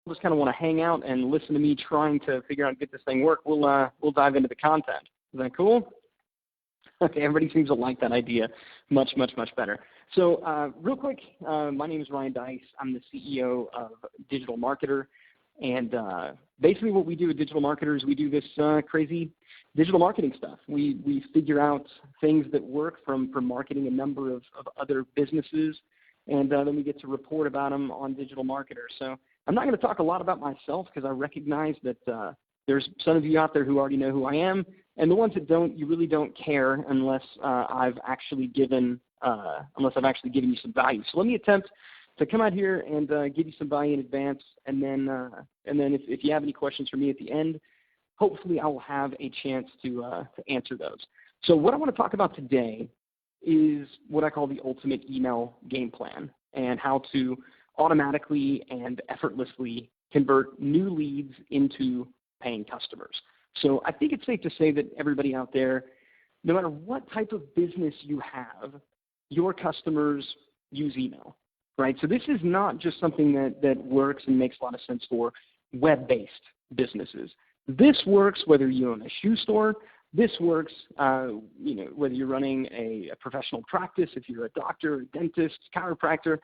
just kind of want to hang out and listen to me trying to figure out and get this thing work, we'll dive into the content. Is that cool? Okay, everybody seems to like that idea much, much, much better. So real quick, my name is Ryan Deiss. I'm the CEO of Digital Marketer. And basically what we do at Digital Marketer is we do this crazy digital marketing stuff. We figure out things that work from marketing a number of other businesses, and then we get to report about them on Digital Marketer. So I'm not going to talk a lot about myself because I recognize that there's some of you out there who already know who I am, and the ones that don't, you really don't care unless I've actually given you some value. So let me attempt to come out here and give you some value in advance, and then if you have any questions for me at the end, hopefully I will have a chance to answer those. So what I want to talk about today is what I call the ultimate email game plan, and how to automatically and effortlessly convert new leads into paying customers. So I think it's safe to say that everybody out there, no matter what type of business you have, your customers use email, right? So this is not just something that works and makes a lot of sense for web-based businesses. This works whether you own a shoe store. This works whether you're running a professional practice, if you're a doctor, a dentist, chiropractor,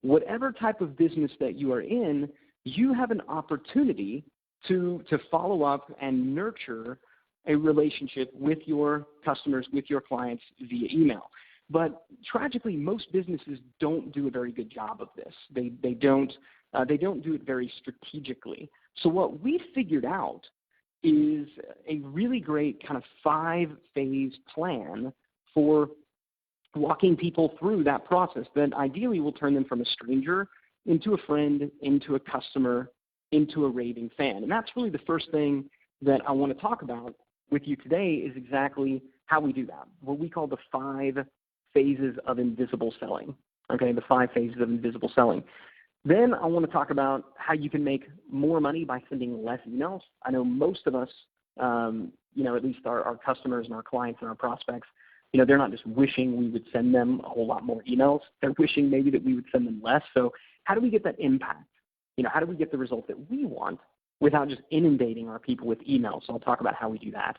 whatever type of business that you are in, you have an opportunity to follow up and nurture a relationship with your customers, with your clients via email. But tragically, most businesses don't do a very good job of this. They don't do it very strategically. So what we figured out is a really great kind of 5-phase plan for walking people through that process that ideally will turn them from a stranger into a friend, into a customer, into a raving fan. And that's really the first thing that I want to talk about with you today is exactly how we do that, what we call the 5 phases of invisible selling, okay, the 5 phases of invisible selling. Then I want to talk about how you can make more money by sending less emails. I know most of us, at least our customers and our clients and our prospects, they're not just wishing we would send them a whole lot more emails. They're wishing maybe that we would send them less. So how do we get that impact? How do we get the result that we want without just inundating our people with emails? So I'll talk about how we do that.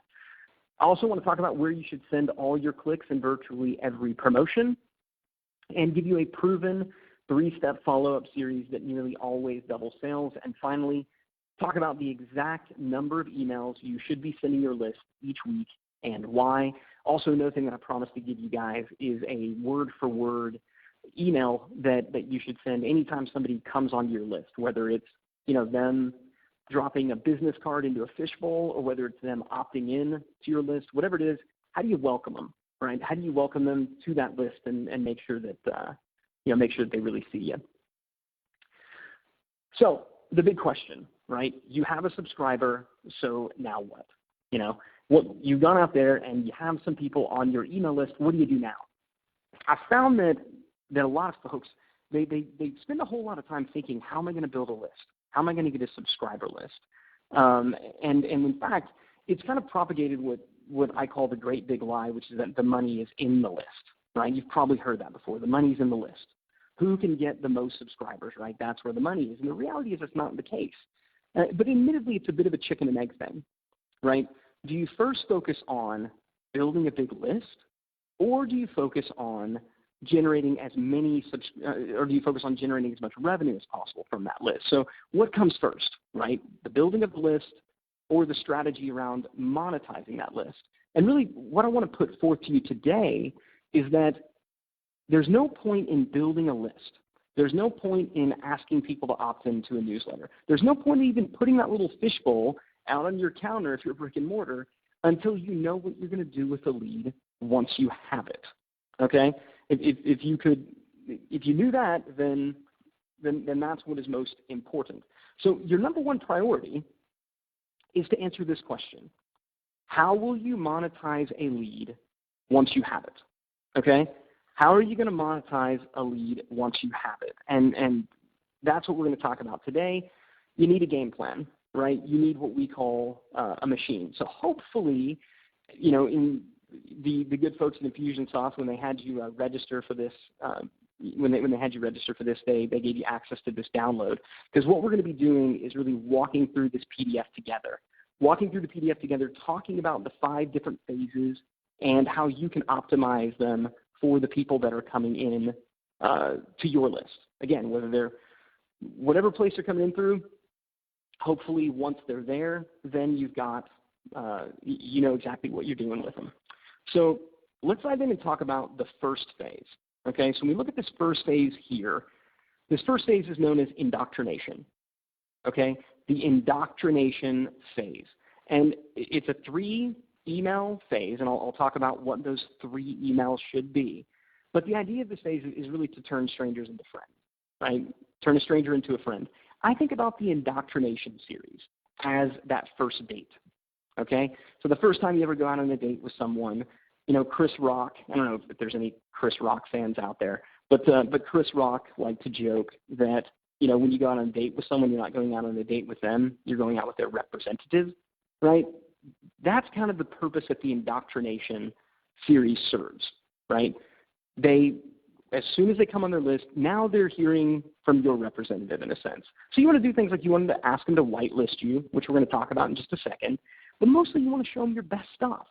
I also want to talk about where you should send all your clicks in virtually every promotion, and give you a proven 3-step follow-up series that nearly always doubles sales. And finally, talk about the exact number of emails you should be sending your list each week and why. Also, another thing that I promised to give you guys is a word-for-word email that you should send anytime somebody comes onto your list, whether it's them dropping a business card into a fishbowl or whether it's them opting in to your list, whatever it is. How do you welcome them, right? How do you welcome them to that list and make sure that make sure that they really see you? So the big question, right? You have a subscriber, so now what? You've gone out there and you have some people on your email list. What do you do now? I found that a lot of folks, they spend a whole lot of time thinking, how am I going to build a list? How am I going to get a subscriber list? And in fact, it's kind of propagated what I call the great big lie, which is that the money is in the list, right? You've probably heard that before. The money's in the list. Who can get the most subscribers, right? That's where the money is. And the reality is that's not the case. But admittedly, it's a bit of a chicken and egg thing, right? Do you first focus on building a big list, or do you focus on generating as many or do you focus on generating as much revenue as possible from that list? So what comes first, right? The building of the list or the strategy around monetizing that list? And really what I want to put forth to you today is that there's no point in building a list. There's no point in asking people to opt into a newsletter. There's no point in even putting that little fishbowl out on your counter if you're brick and mortar until you know what you're going to do with the lead once you have it, okay? If you knew that, then that's what is most important. So your number one priority is to answer this question: how will you monetize a lead once you have it? Okay, how are you going to monetize a lead once you have it? And that's what we're going to talk about today. You need a game plan, right? You need what we call a machine. So hopefully, in the good folks in Infusionsoft, when they had you register for this when they had you register for this, they gave you access to this download. Because what we're going to be doing is really walking through this PDF together. Walking through the PDF together, talking about the 5 different phases and how you can optimize them for the people that are coming in to your list. Again, whatever place they're coming in through, hopefully once they're there, then you've got, you know exactly what you're doing with them. So let's dive in and talk about the first phase. Okay, so when we look at this first phase here, this first phase is known as indoctrination. Okay, the indoctrination phase. And it's a 3-email phase, and I'll talk about what those 3 emails should be. But the idea of this phase is really to turn strangers into friends, right? Turn a stranger into a friend. I think about the indoctrination series as that first date, okay? So the first time you ever go out on a date with someone, you know, Chris Rock, I don't know if there's any Chris Rock fans out there, but Chris Rock liked to joke that, you know, when you go out on a date with someone, you're not going out on a date with them, you're going out with their representative, right? That's kind of the purpose that the indoctrination series serves, right? As soon as they come on their list, now they're hearing from your representative in a sense. So you want to do things like you want to ask them to whitelist you, which we're going to talk about in just a second, but mostly you want to show them your best stuff.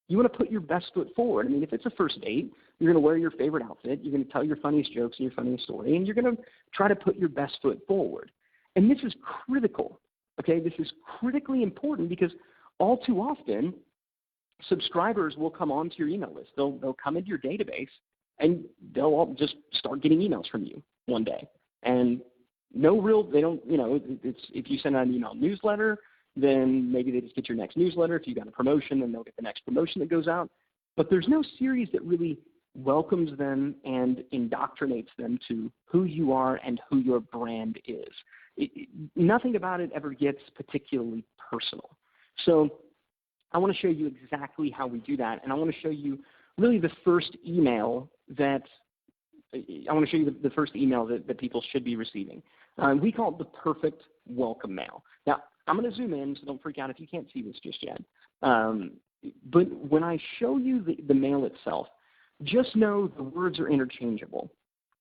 You want to put your best foot forward. I mean, if it's a first date, you're going to wear your favorite outfit, you're going to tell your funniest jokes and your funniest story, and you're going to try to put your best foot forward. And this is critical, okay? This is critically important because all too often, subscribers will come onto your email list. They'll come into your database, and they'll all just start getting emails from you one day. And they don't, you know, it's if you send out an email newsletter, then maybe they just get your next newsletter. If you got a promotion, then they'll get the next promotion that goes out. But there's no series that really welcomes them and indoctrinates them to who you are and who your brand is. Nothing about it ever gets particularly personal. So I want to show you exactly how we do that, and I want to show you really the first email that that people should be receiving. We call it the perfect welcome mail. Now, I'm going to zoom in, so don't freak out if you can't see this just yet. But when I show you the mail itself, just know the words are interchangeable.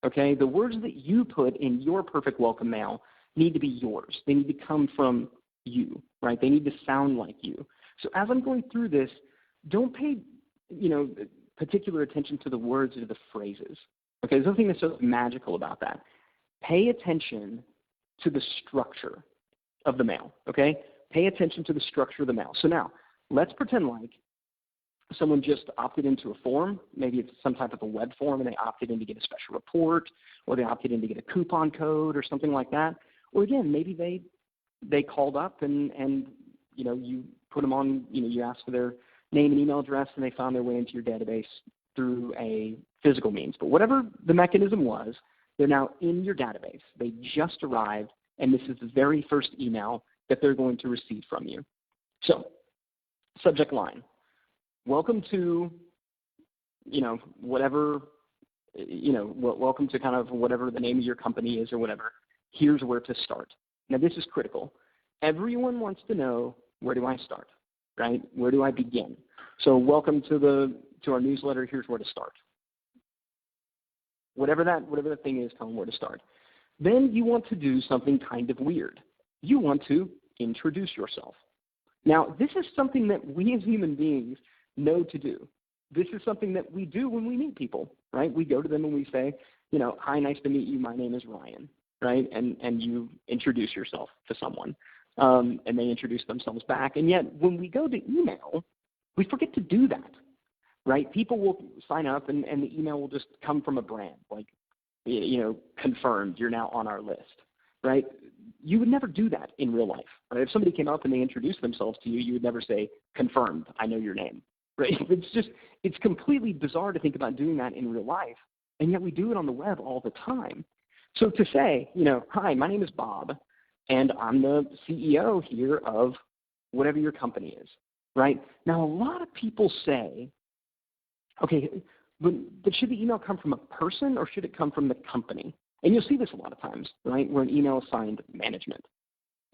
Okay? The words that you put in your perfect welcome mail need to be yours. They need to come from you, right? They need to sound like you. So as I'm going through this, don't pay, you know, particular attention to the words or the phrases. Okay, there's nothing that's so magical about that. Pay attention to the structure of the mail, okay? Pay attention to the structure of the mail. So now, let's pretend like someone just opted into a form. Maybe it's some type of a web form, and they opted in to get a special report, or they opted in to get a coupon code or something like that. Or again, maybe they called up and you know, you put them on, you know, you asked for their name and email address, and they found their way into your database through a physical means. But whatever the mechanism was, they're now in your database. They just arrived, and this is the very first email that they're going to receive from you. So, subject line, welcome to, you know, whatever, you know, welcome to kind of whatever the name of your company is or whatever. Here's where to start. Now, this is critical. Everyone wants to know, where do I start, right? Where do I begin? So welcome to our newsletter. Here's where to start. Whatever that thing is, tell them where to start. Then you want to do something kind of weird. You want to introduce yourself. Now, this is something that we as human beings know to do. This is something that we do when we meet people, right? We go to them and we say, you know, hi, nice to meet you. My name is Ryan, right? And you introduce yourself to someone. And they introduce themselves back. And yet, when we go to email, we forget to do that, right? People will sign up, and the email will just come from a brand, like, you know, confirmed, you're now on our list, right? You would never do that in real life. Right? If somebody came up and they introduced themselves to you, you would never say, confirmed, I know your name, right? It's completely bizarre to think about doing that in real life, and yet we do it on the web all the time. So to say, you know, hi, my name is Bob, and I'm the CEO here of whatever your company is, right? Now, a lot of people say, okay, but should the email come from a person or should it come from the company? And you'll see this a lot of times, right, where an email is signed management.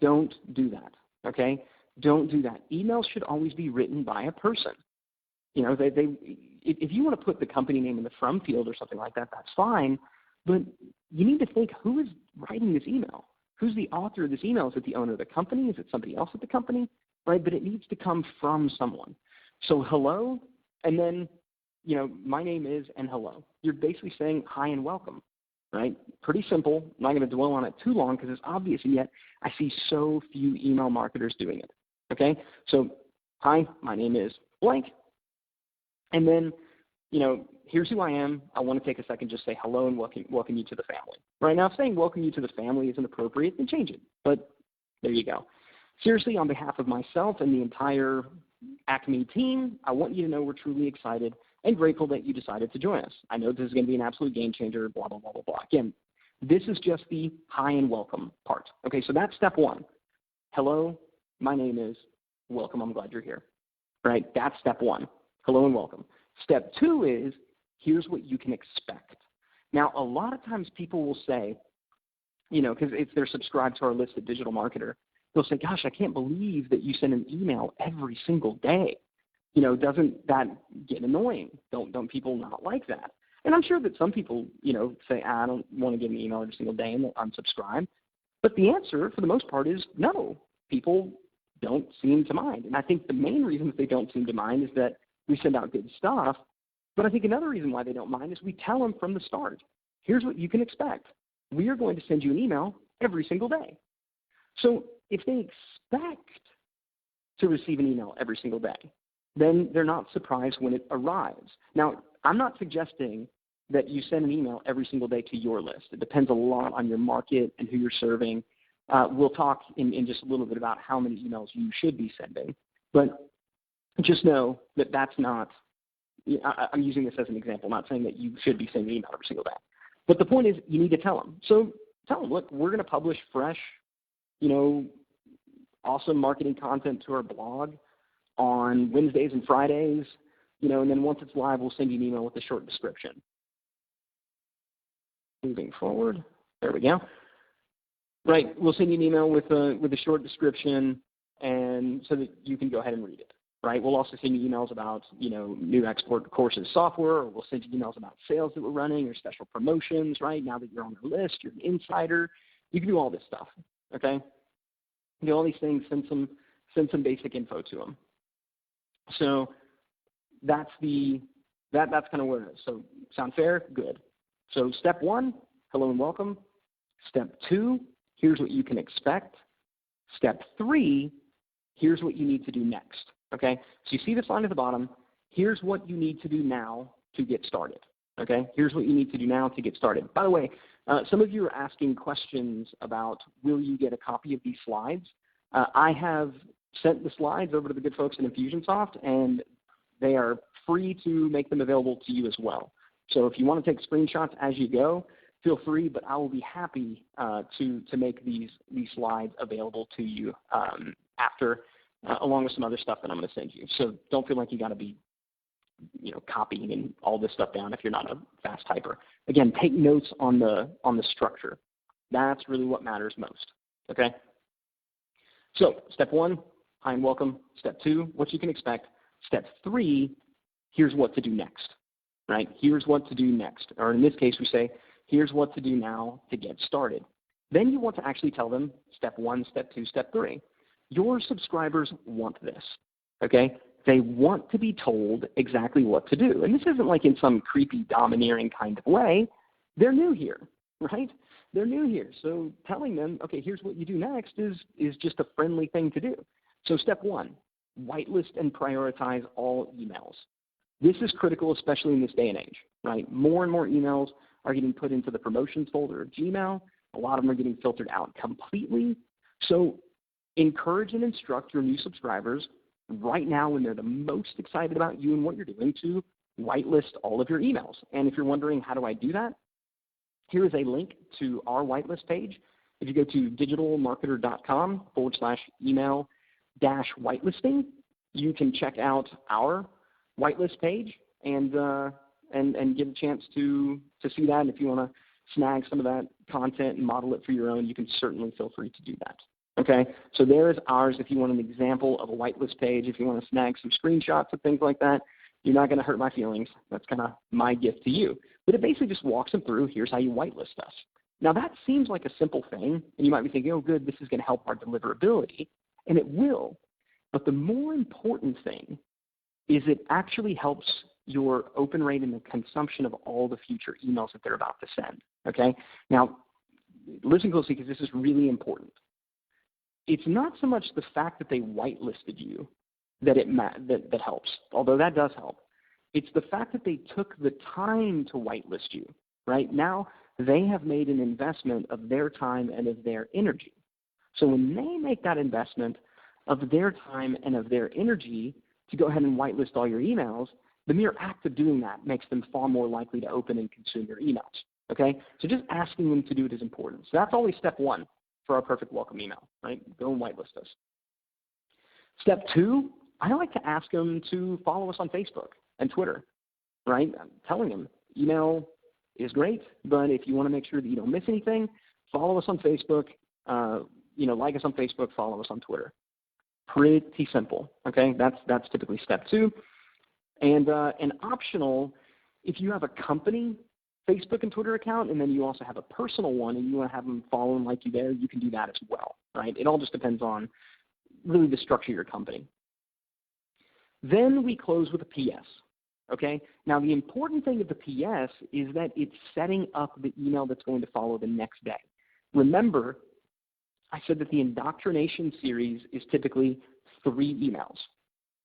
Don't do that, okay? Don't do that. Emails should always be written by a person. You know, if you want to put the company name in the from field or something like that, that's fine. But you need to think, who is writing this email? Who's the author of this email? Is it the owner of the company? Is it somebody else at the company? Right? But it needs to come from someone. So hello, and then, my name is, and hello. You're basically saying hi and welcome, right? Pretty simple. I'm not going to dwell on it too long because it's obvious, and yet I see so few email marketers doing it. Okay? So, hi, my name is blank. And then, here's who I am. I want to take a second, just say hello and welcome you to the family. Right now, if saying welcome you to the family isn't appropriate, then change it. But there you go. Seriously, on behalf of myself and the entire Acme team, I want you to know we're truly excited and grateful that you decided to join us. I know this is going to be an absolute game changer, blah, blah, blah, blah, blah. Again, this is just the hi and welcome part. Okay, so that's step one. Hello, my name is, welcome, I'm glad you're here. Right, that's step one. Hello and welcome. Step two is, here's what you can expect. Now, a lot of times people will say, because if they're subscribed to our list at Digital Marketer, they'll say, gosh, I can't believe that you send an email every single day. Doesn't that get annoying? Don't people not like that? And I'm sure that some people, say, I don't want to get an email every single day and they'll unsubscribe. But the answer, for the most part, is no. People don't seem to mind. And I think the main reason that they don't seem to mind is that we send out good stuff. But I think another reason why they don't mind is we tell them from the start, here's what you can expect. We are going to send you an email every single day. So if they expect to receive an email every single day, then they're not surprised when it arrives. Now, I'm not suggesting that you send an email every single day to your list. It depends a lot on your market and who you're serving. We'll talk in just a little bit about how many emails you should be sending. But just know that that's not, I'm using this as an example, not saying that you should be sending an email every single day. But the point is, you need to tell them. So tell them, look, we're going to publish fresh, awesome marketing content to our blog on Wednesdays and Fridays, and then once it's live, we'll send you an email with a short description. Moving forward, there we go. Right, we'll send you an email with a short description, and so that you can go ahead and read it. Right, we'll also send you emails about new export courses software, or we'll send you emails about sales that we're running or special promotions. Right, now that you're on our list, you're an insider, you can do all this stuff. Okay, do all these things, send some basic info to them. So that's kind of where it is. So sound fair? Good. So step one, hello and welcome. Step two, here's what you can expect. Step three, here's what you need to do next. Okay? So you see this line at the bottom. Here's what you need to do now to get started. Okay? Here's what you need to do now to get started. By the way, some of you are asking questions about, will you get a copy of these slides? I have sent the slides over to the good folks in Infusionsoft, and they are free to make them available to you as well. So if you want to take screenshots as you go, feel free, but I will be happy to make these slides available to you after, along with some other stuff that I'm going to send you. So don't feel like you got to be copying and all this stuff down if you're not a fast typer. Again, take notes on the structure. That's really what matters most. Okay? So step one, hi and welcome. Step two, what you can expect. Step three, here's what to do next. Right? Here's what to do next. Or in this case, we say, here's what to do now to get started. Then you want to actually tell them step one, step two, step three. Your subscribers want this. Okay? They want to be told exactly what to do. And this isn't like in some creepy, domineering kind of way. They're new here, right? They're new here. So telling them, okay, here's what you do next is just a friendly thing to do. So step one, whitelist and prioritize all emails. This is critical, especially in this day and age, right? More and more emails are getting put into the promotions folder of Gmail. A lot of them are getting filtered out completely. So encourage and instruct your new subscribers right now when they're the most excited about you and what you're doing to whitelist all of your emails. And if you're wondering, how do I do that? Here is a link to our whitelist page. If you go to digitalmarketer.com/email-whitelisting, you can check out our whitelist page and get a chance to see that. And if you want to snag some of that content and model it for your own, you can certainly feel free to do that. Okay, so there is ours. If you want an example of a whitelist page, if you want to snag some screenshots of things like that, you're not going to hurt my feelings. That's kind of my gift to you. But it basically just walks them through, here's how you whitelist us. Now that seems like a simple thing, and you might be thinking, oh good, this is going to help our deliverability, and it will. But the more important thing is it actually helps your open rate and the consumption of all the future emails that they're about to send, okay? Now, listen closely because this is really important. It's not so much the fact that they whitelisted you that helps, although that does help. It's the fact that they took the time to whitelist you, right? Now they have made an investment of their time and of their energy. So when they make that investment of their time and of their energy to go ahead and whitelist all your emails, the mere act of doing that makes them far more likely to open and consume your emails, okay? So just asking them to do it is important. So that's always step one for our perfect welcome email, right? Go and whitelist us. Step two, I like to ask them to follow us on Facebook and Twitter, right? I'm telling them email is great, but if you want to make sure that you don't miss anything, follow us on Facebook, like us on Facebook, follow us on Twitter. Pretty simple, okay? That's typically step two. And optional, if you have a company Facebook and Twitter account, and then you also have a personal one, and you want to have them follow and like you there, you can do that as well, right? It all just depends on really the structure of your company. Then we close with a PS, okay? Now, the important thing of the PS is that it's setting up the email that's going to follow the next day. Remember, I said that the indoctrination series is typically 3 emails,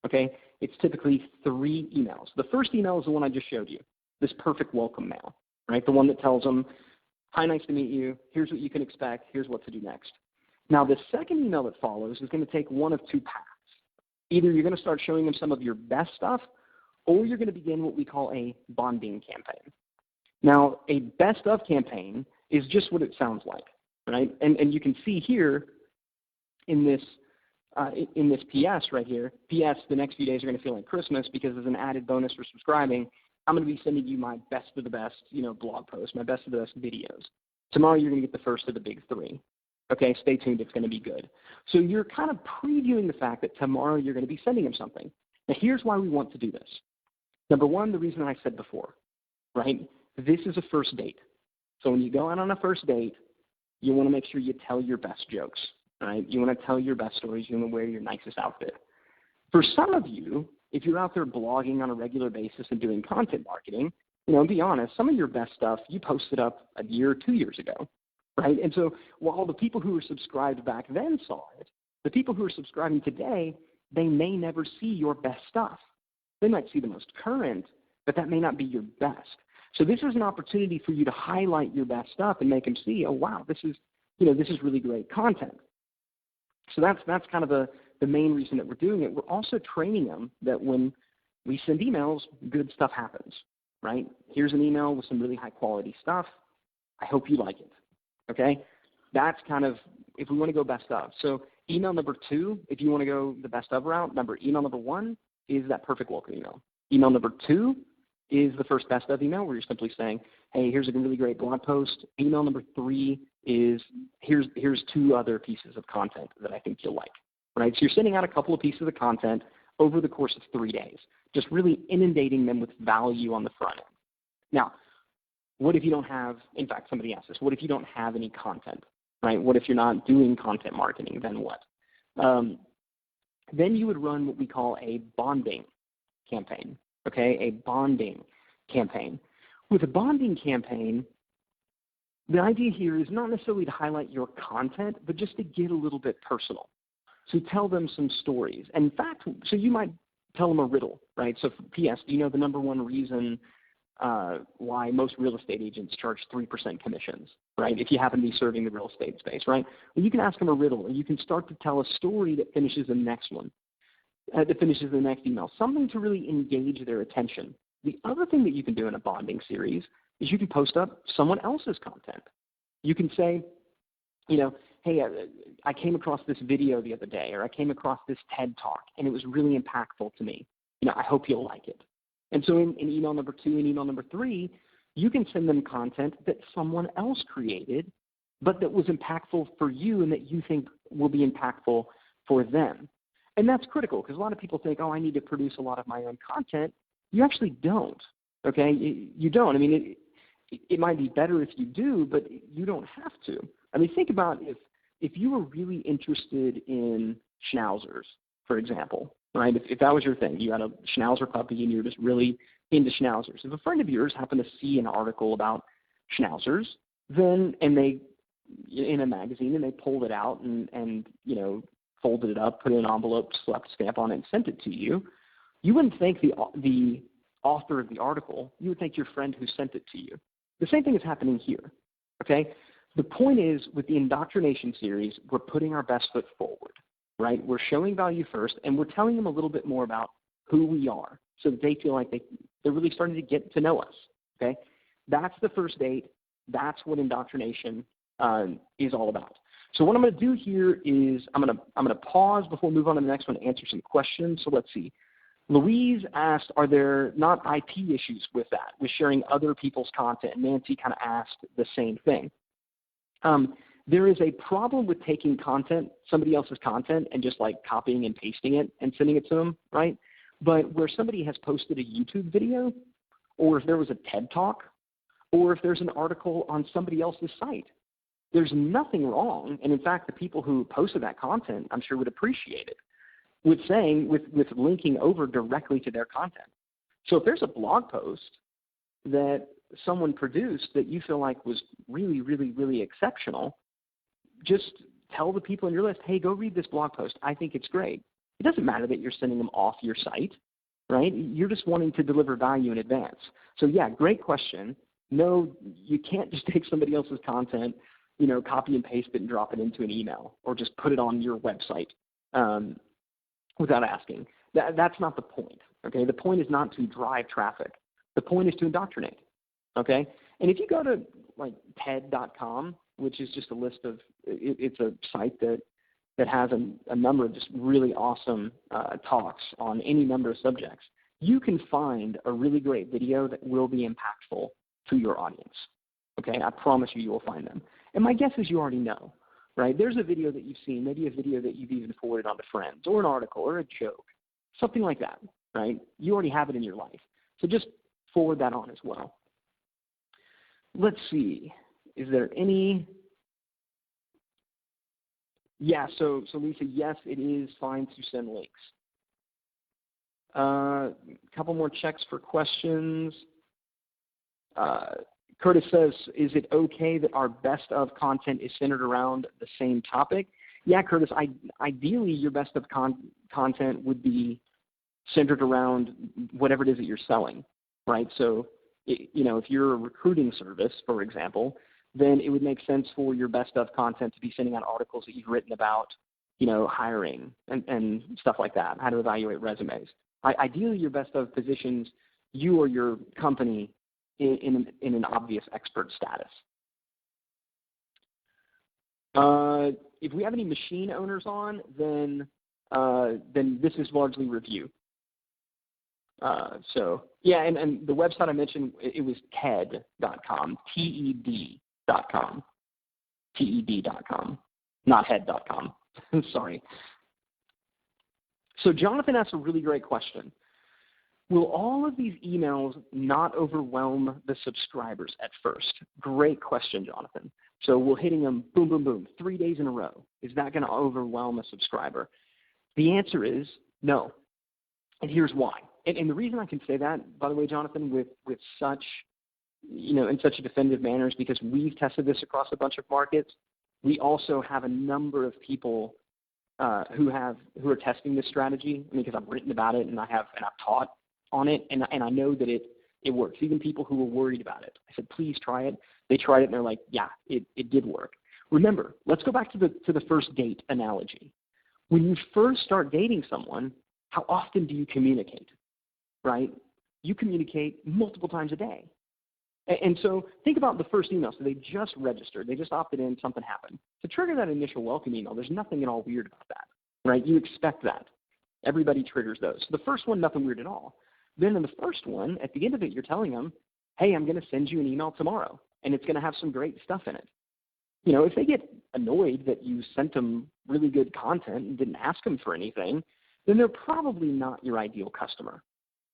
okay? It's typically 3 emails. The first email is the one I just showed you, this perfect welcome mail, right? The one that tells them, hi, nice to meet you. Here's what you can expect. Here's what to do next. Now, the second email that follows is going to take one of 2 paths. Either you're going to start showing them some of your best stuff, or you're going to begin what we call a bonding campaign. Now, a best of campaign is just what it sounds like, right? And you can see here in this PS right here, PS, the next few days are going to feel like Christmas because as an added bonus for subscribing, I'm going to be sending you my best of the best, blog posts, my best of the best videos. Tomorrow you're going to get the first of the big 3. Okay, stay tuned, it's going to be good. So you're kind of previewing the fact that tomorrow you're going to be sending them something. Now here's why we want to do this. Number one, the reason I said before, right? This is a first date. So when you go out on a first date, you want to make sure you tell your best jokes, right? You want to tell your best stories. You want to wear your nicest outfit. For some of you, if you're out there blogging on a regular basis and doing content marketing, be honest, some of your best stuff you posted up a year or 2 years ago, right? And so while the people who were subscribed back then saw it, the people who are subscribing today, they may never see your best stuff. They might see the most current, but that may not be your best. So this is an opportunity for you to highlight your best stuff and make them see, oh wow, this is really great content. So that's kind of the main reason that we're doing it. We're also training them that when we send emails, good stuff happens, right? Here's an email with some really high quality stuff. I hope you like it, okay? That's kind of, if we want to go best of. So email number 2, if you want to go the best of route, email number 1 is that perfect welcome email. Email number 2 is the first best of email where you're simply saying, hey, here's a really great blog post. Email number 3 is here's 2 other pieces of content that I think you'll like, right? So you're sending out a couple of pieces of content over the course of 3 days, just really inundating them with value on the front end. Now, what if you don't have, in fact, somebody asked this, what if you don't have any content, right? What if you're not doing content marketing? Then what? Then you would run what we call a bonding campaign, okay? A bonding campaign. With a bonding campaign, the idea here is not necessarily to highlight your content, but just to get a little bit personal. So tell them some stories. And in fact, so you might tell them a riddle, right? So P.S., do you know the number one reason why most real estate agents charge 3% commissions, right? If you happen to be serving the real estate space, right? Well, you can ask them a riddle, or you can start to tell a story that finishes the next one, that finishes the next email, something to really engage their attention. The other thing that you can do in a bonding series is you can post up someone else's content. You can say, hey, I came across this video the other day, or I came across this TED Talk, and it was really impactful to me. I hope you'll like it. And so in email number 2 and email number 3, you can send them content that someone else created, but that was impactful for you and that you think will be impactful for them. And that's critical because a lot of people think, oh, I need to produce a lot of my own content. You actually don't, okay? You don't. I mean, it might be better if you do, but you don't have to. I mean, think about if you were really interested in schnauzers, for example, right? If that was your thing, you had a schnauzer puppy and you were just really into schnauzers. If a friend of yours happened to see an article about schnauzers, and they in a magazine, and they pulled it out and folded it up, put it in an envelope, slapped a stamp on it, and sent it to you, you wouldn't thank the author of the article. You would thank your friend who sent it to you. The same thing is happening here. Okay. The point is, with the indoctrination series, we're putting our best foot forward, right? We're showing value first, and we're telling them a little bit more about who we are, so that they feel like they're really starting to get to know us. Okay. That's the first date. That's what indoctrination is all about. So what I'm going to do here is I'm going to pause before we move on to the next one to answer some questions. So let's see. Louise asked, are there not IP issues with that, with sharing other people's content? And Nancy kind of asked the same thing. There is a problem with taking content, somebody else's content, and just like copying and pasting it and sending it to them, right? But where somebody has posted a YouTube video, or if there was a TED Talk, or if there's an article on somebody else's site, there's nothing wrong. And in fact, the people who posted that content, I'm sure, would appreciate it, with linking over directly to their content. So if there's a blog post that someone produced that you feel like was really, really, really exceptional, just tell the people in your list, hey, go read this blog post. I think it's great. It doesn't matter that you're sending them off your site, right? You're just wanting to deliver value in advance. So yeah, great question. No, you can't just take somebody else's content, copy and paste it and drop it into an email, or just put it on your website without asking. That's not the point, okay? The point is not to drive traffic. The point is to indoctrinate, okay? And if you go to like TED.com, which is just a list of, it's a site that has a number of just really awesome talks on any number of subjects, you can find a really great video that will be impactful to your audience, okay? I promise you will find them. And my guess is you already know, right? There's a video that you've seen, maybe a video that you've even forwarded on to friends, or an article, or a joke, something like that, right? You already have it in your life. So just forward that on as well. Let's see. Is there any? Yeah, so Lisa, yes, it is fine to send links. A couple more checks for questions. Curtis says, is it okay that our best of content is centered around the same topic? Yeah, Curtis, ideally your best of content would be centered around whatever it is that you're selling, right? So, if you're a recruiting service, for example, then it would make sense for your best of content to be sending out articles that you've written about, hiring and stuff like that, how to evaluate resumes. Ideally, your best of positions you or your company in an obvious expert status. If we have any machine owners on, then this is largely review. So yeah, and the website I mentioned, it was TED.com, TED.com, TED.com, not head.com. Sorry. So Jonathan asked a really great question. Will all of these emails not overwhelm the subscribers at first? Great question, Jonathan. So we're hitting them boom, boom, boom, 3 days in a row. Is that going to overwhelm a subscriber? The answer is no. And here's why. And the reason I can say that, by the way, Jonathan, with such, in such a definitive manner is because we've tested this across a bunch of markets. We also have a number of people who are testing this strategy. Because I've written about it and I've taught on it, and I know that it works. Even people who were worried about it, I said, please try it. They tried it and they're like, yeah, it did work. Remember, let's go back to the first date analogy. When you first start dating someone, how often do you communicate, right? You communicate multiple times a day. And so think about the first email. So they just registered. They just opted in. Something happened. To trigger that initial welcome email, there's nothing at all weird about that, right? You expect that. Everybody triggers those. So the first one, nothing weird at all. Then in the first one, at the end of it, you're telling them, hey, I'm going to send you an email tomorrow, and it's going to have some great stuff in it. If they get annoyed that you sent them really good content and didn't ask them for anything, then they're probably not your ideal customer,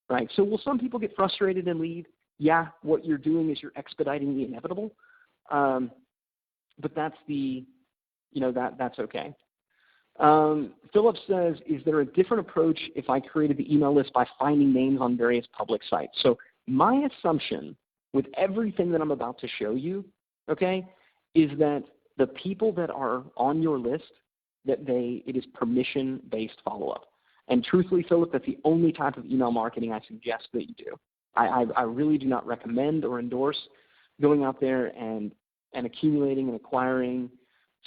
right? So will some people get frustrated and leave? yeah, what you're doing is you're expediting the inevitable, but that's that's okay. Philip says, is there a different approach if I created the email list by finding names on various public sites? So my assumption with everything that I'm about to show you, okay, is that the people that are on your list, it is permission-based follow-up. And truthfully, Philip, that's the only type of email marketing I suggest that you do. I really do not recommend or endorse going out there and accumulating and acquiring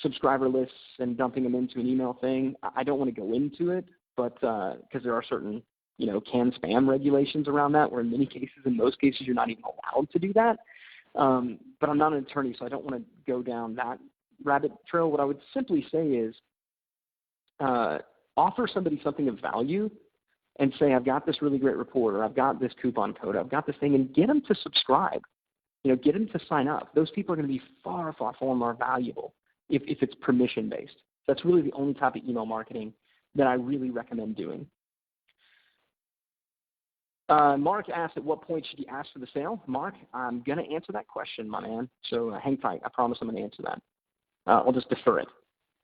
subscriber lists and dumping them into an email thing. I don't want to go into it, but because there are certain, CAN spam regulations around that, where in most cases, you're not even allowed to do that. But I'm not an attorney, so I don't want to go down that rabbit trail. What I would simply say is offer somebody something of value and say, I've got this really great report, or I've got this coupon code, I've got this thing, and get them to subscribe. Get them to sign up. Those people are going to be far, far, far more valuable if it's permission-based. That's really the only type of email marketing that I really recommend doing. Mark asked, at what point should you ask for the sale? Mark, I'm going to answer that question, my man. So hang tight. I promise I'm going to answer that. I'll just defer it.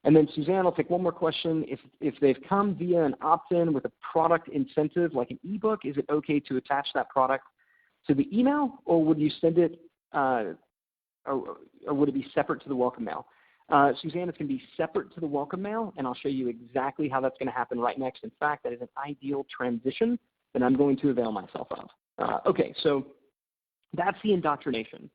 And then Suzanne, I'll take one more question. If they've come via an opt-in with a product incentive like an ebook, is it okay to attach that product to the email, or would you send it, or would it be separate to the welcome mail? Suzanne, it's going to be separate to the welcome mail, and I'll show you exactly how that's going to happen right next. In fact, that is an ideal transition that I'm going to avail myself of. Okay, so that's the indoctrination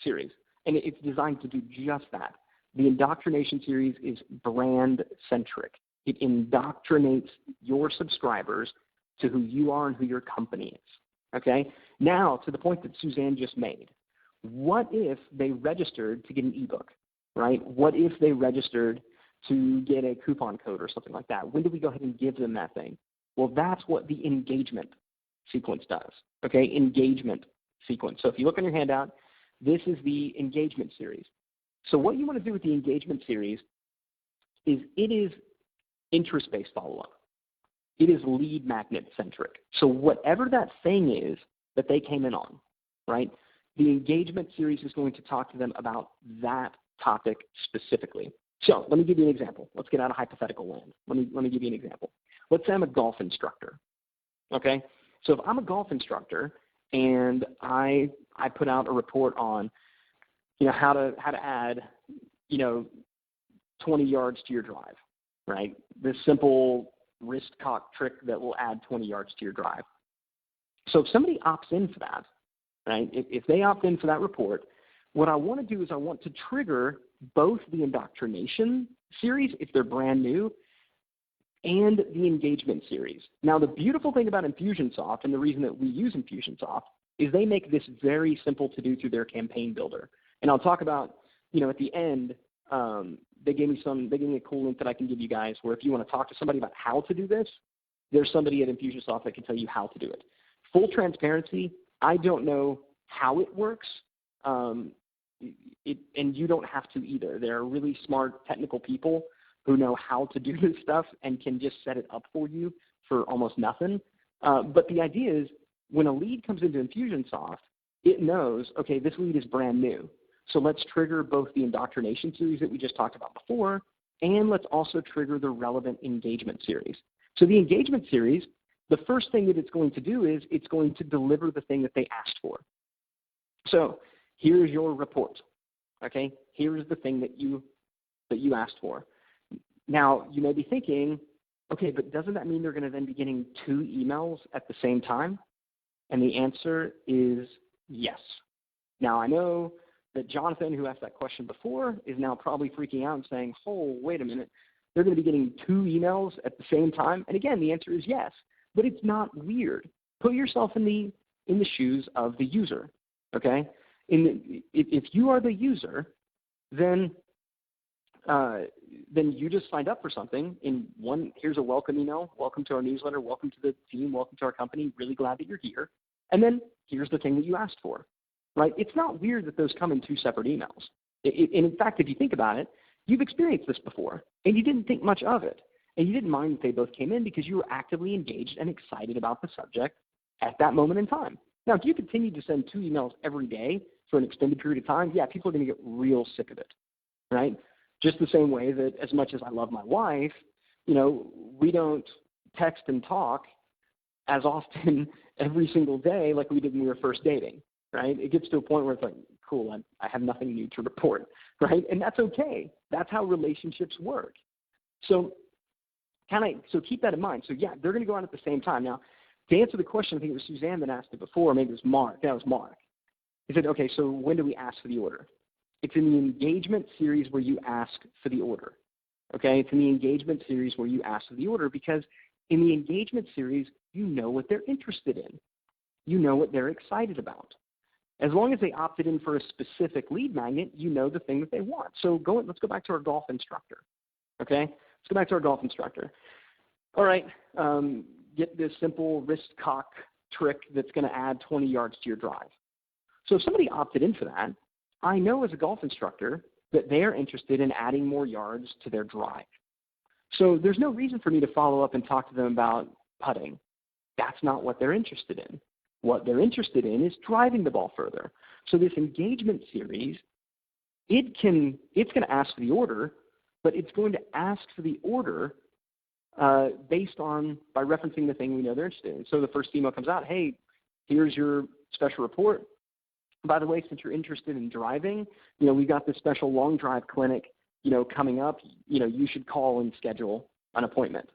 series, and it's designed to do just that. The indoctrination series is brand-centric. It indoctrinates your subscribers to who you are and who your company is. Okay? Now, to the point that Suzanne just made, what if they registered to get an ebook, right? What if they registered to get a coupon code or something like that? When do we go ahead and give them that thing? Well, that's what the engagement sequence does, okay? Engagement sequence. So if you look on your handout, this is the engagement series. So what you want to do with the engagement series is it is interest-based follow-up. It is lead magnet-centric. So whatever that thing is that they came in on, right, the engagement series is going to talk to them about that topic specifically. So let me give you an example. Let's get out of hypothetical land. Let me give you an example. Let's say I'm a golf instructor, okay? So if I'm a golf instructor and I put out a report on, how to add, 20 yards to your drive, right? This simple wrist cock trick that will add 20 yards to your drive. So if somebody opts in for that, right, if they opt in for that report, what I want to do is I want to trigger both the indoctrination series, if they're brand new, and the engagement series. Now, the beautiful thing about Infusionsoft, and the reason that we use Infusionsoft, is they make this very simple to do through their campaign builder. And I'll talk about, at the end, they gave me a cool link that I can give you guys where if you want to talk to somebody about how to do this, there's somebody at Infusionsoft that can tell you how to do it. Full transparency, I don't know how it works, and you don't have to either. There are really smart technical people who know how to do this stuff and can just set it up for you for almost nothing. But the idea is when a lead comes into Infusionsoft, it knows, okay, this lead is brand new. So let's trigger both the indoctrination series that we just talked about before, and let's also trigger the relevant engagement series. So the engagement series, the first thing that it's going to do is it's going to deliver the thing that they asked for. So here's your report, okay? Here's the thing that you asked for. Now, you may be thinking, okay, but doesn't that mean they're going to then be getting 2 emails at the same time? And the answer is yes. Now, I know that Jonathan, who asked that question before, is now probably freaking out and saying, oh, wait a minute, they're going to be getting 2 emails at the same time? And again, the answer is yes, but it's not weird. Put yourself in the shoes of the user, okay? If you are the user, then you just signed up for something. Here's a welcome email, welcome to our newsletter, welcome to the team, welcome to our company, really glad that you're here. And then here's the thing that you asked for, right? It's not weird that those come in 2 separate emails. And in fact, if you think about it, you've experienced this before, and you didn't think much of it. And you didn't mind that they both came in because you were actively engaged and excited about the subject at that moment in time. Now, if you continue to send 2 emails every day for an extended period of time, yeah, people are going to get real sick of it, right? Just the same way that as much as I love my wife, we don't text and talk as often every single day like we did when we were first dating, right? It gets to a point where it's like, cool, I have nothing new to report, right? And that's okay. That's how relationships work. So keep that in mind. So yeah, they're going to go on at the same time. Now, to answer the question, I think it was Suzanne that asked it before, maybe it was Mark. That was Mark. He said, okay, so when do we ask for the order? It's in the engagement series where you ask for the order. Okay, it's in the engagement series where you ask for the order because in the engagement series, you know what they're interested in. You know what they're excited about. As long as they opted in for a specific lead magnet, you know the thing that they want. So let's go back to our golf instructor. Okay, let's go back to our golf instructor. All right, get this simple wrist cock trick that's going to add 20 yards to your drive. So if somebody opted in for that, I know as a golf instructor that they're interested in adding more yards to their drive. So there's no reason for me to follow up and talk to them about putting. That's not what they're interested in. What they're interested in is driving the ball further. So this engagement series, it's going to ask for the order, but it's going to ask for the order by referencing the thing we know they're interested in. So the first email comes out, hey, here's your special report. By the way, since you're interested in driving, we've got this special long drive clinic, coming up. You should call and schedule an appointment,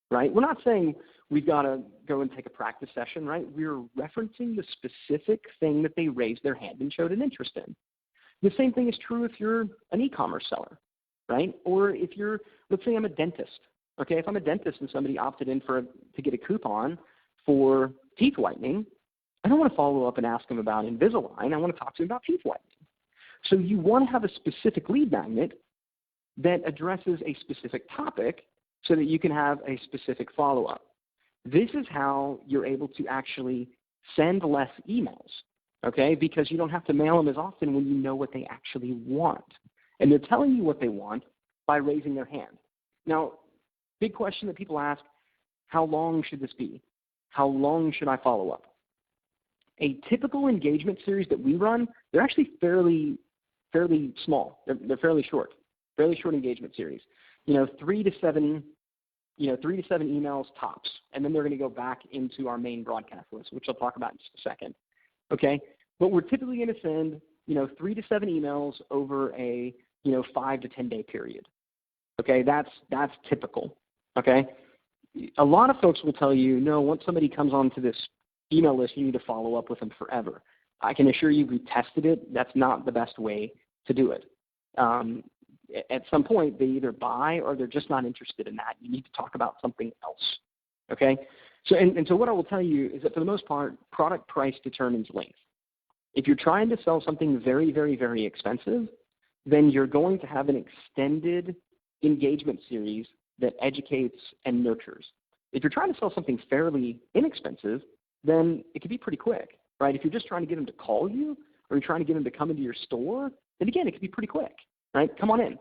right? We're not saying we've got to go and take a practice session, right? We're referencing the specific thing that they raised their hand and showed an interest in. The same thing is true if you're an e-commerce seller, right? Or if let's say I'm a dentist. Okay, if I'm a dentist and somebody opted in to get a coupon for teeth whitening, I don't want to follow up and ask them about Invisalign. I want to talk to them about teeth whitening. So you want to have a specific lead magnet that addresses a specific topic so that you can have a specific follow-up. This is how you're able to actually send less emails, okay, because you don't have to mail them as often when you know what they actually want. And they're telling you what they want by raising their hand. Now, big question that people ask, how long should this be? How long should I follow up? A typical engagement series that we run, they're actually fairly small. They're fairly short engagement series. 3 to 7 emails tops, and then they're going to go back into our main broadcast list, which I'll talk about in just a second. Okay, but we're typically going to send 3 to 7 emails over a 5 to 10 day period. Okay, that's typical. Okay, a lot of folks will tell you, no, once somebody comes onto this email list, you need to follow up with them forever. I can assure you we tested it. That's not the best way to do it. At some point, they either buy or they're just not interested in that. You need to talk about something else. Okay? So what I will tell you is that for the most part, product price determines length. If you're trying to sell something very, very, very expensive, then you're going to have an extended engagement series that educates and nurtures. If you're trying to sell something fairly inexpensive, then it can be pretty quick, right? If you're just trying to get them to call you or you're trying to get them to come into your store, then again, it can be pretty quick, right? Come on in.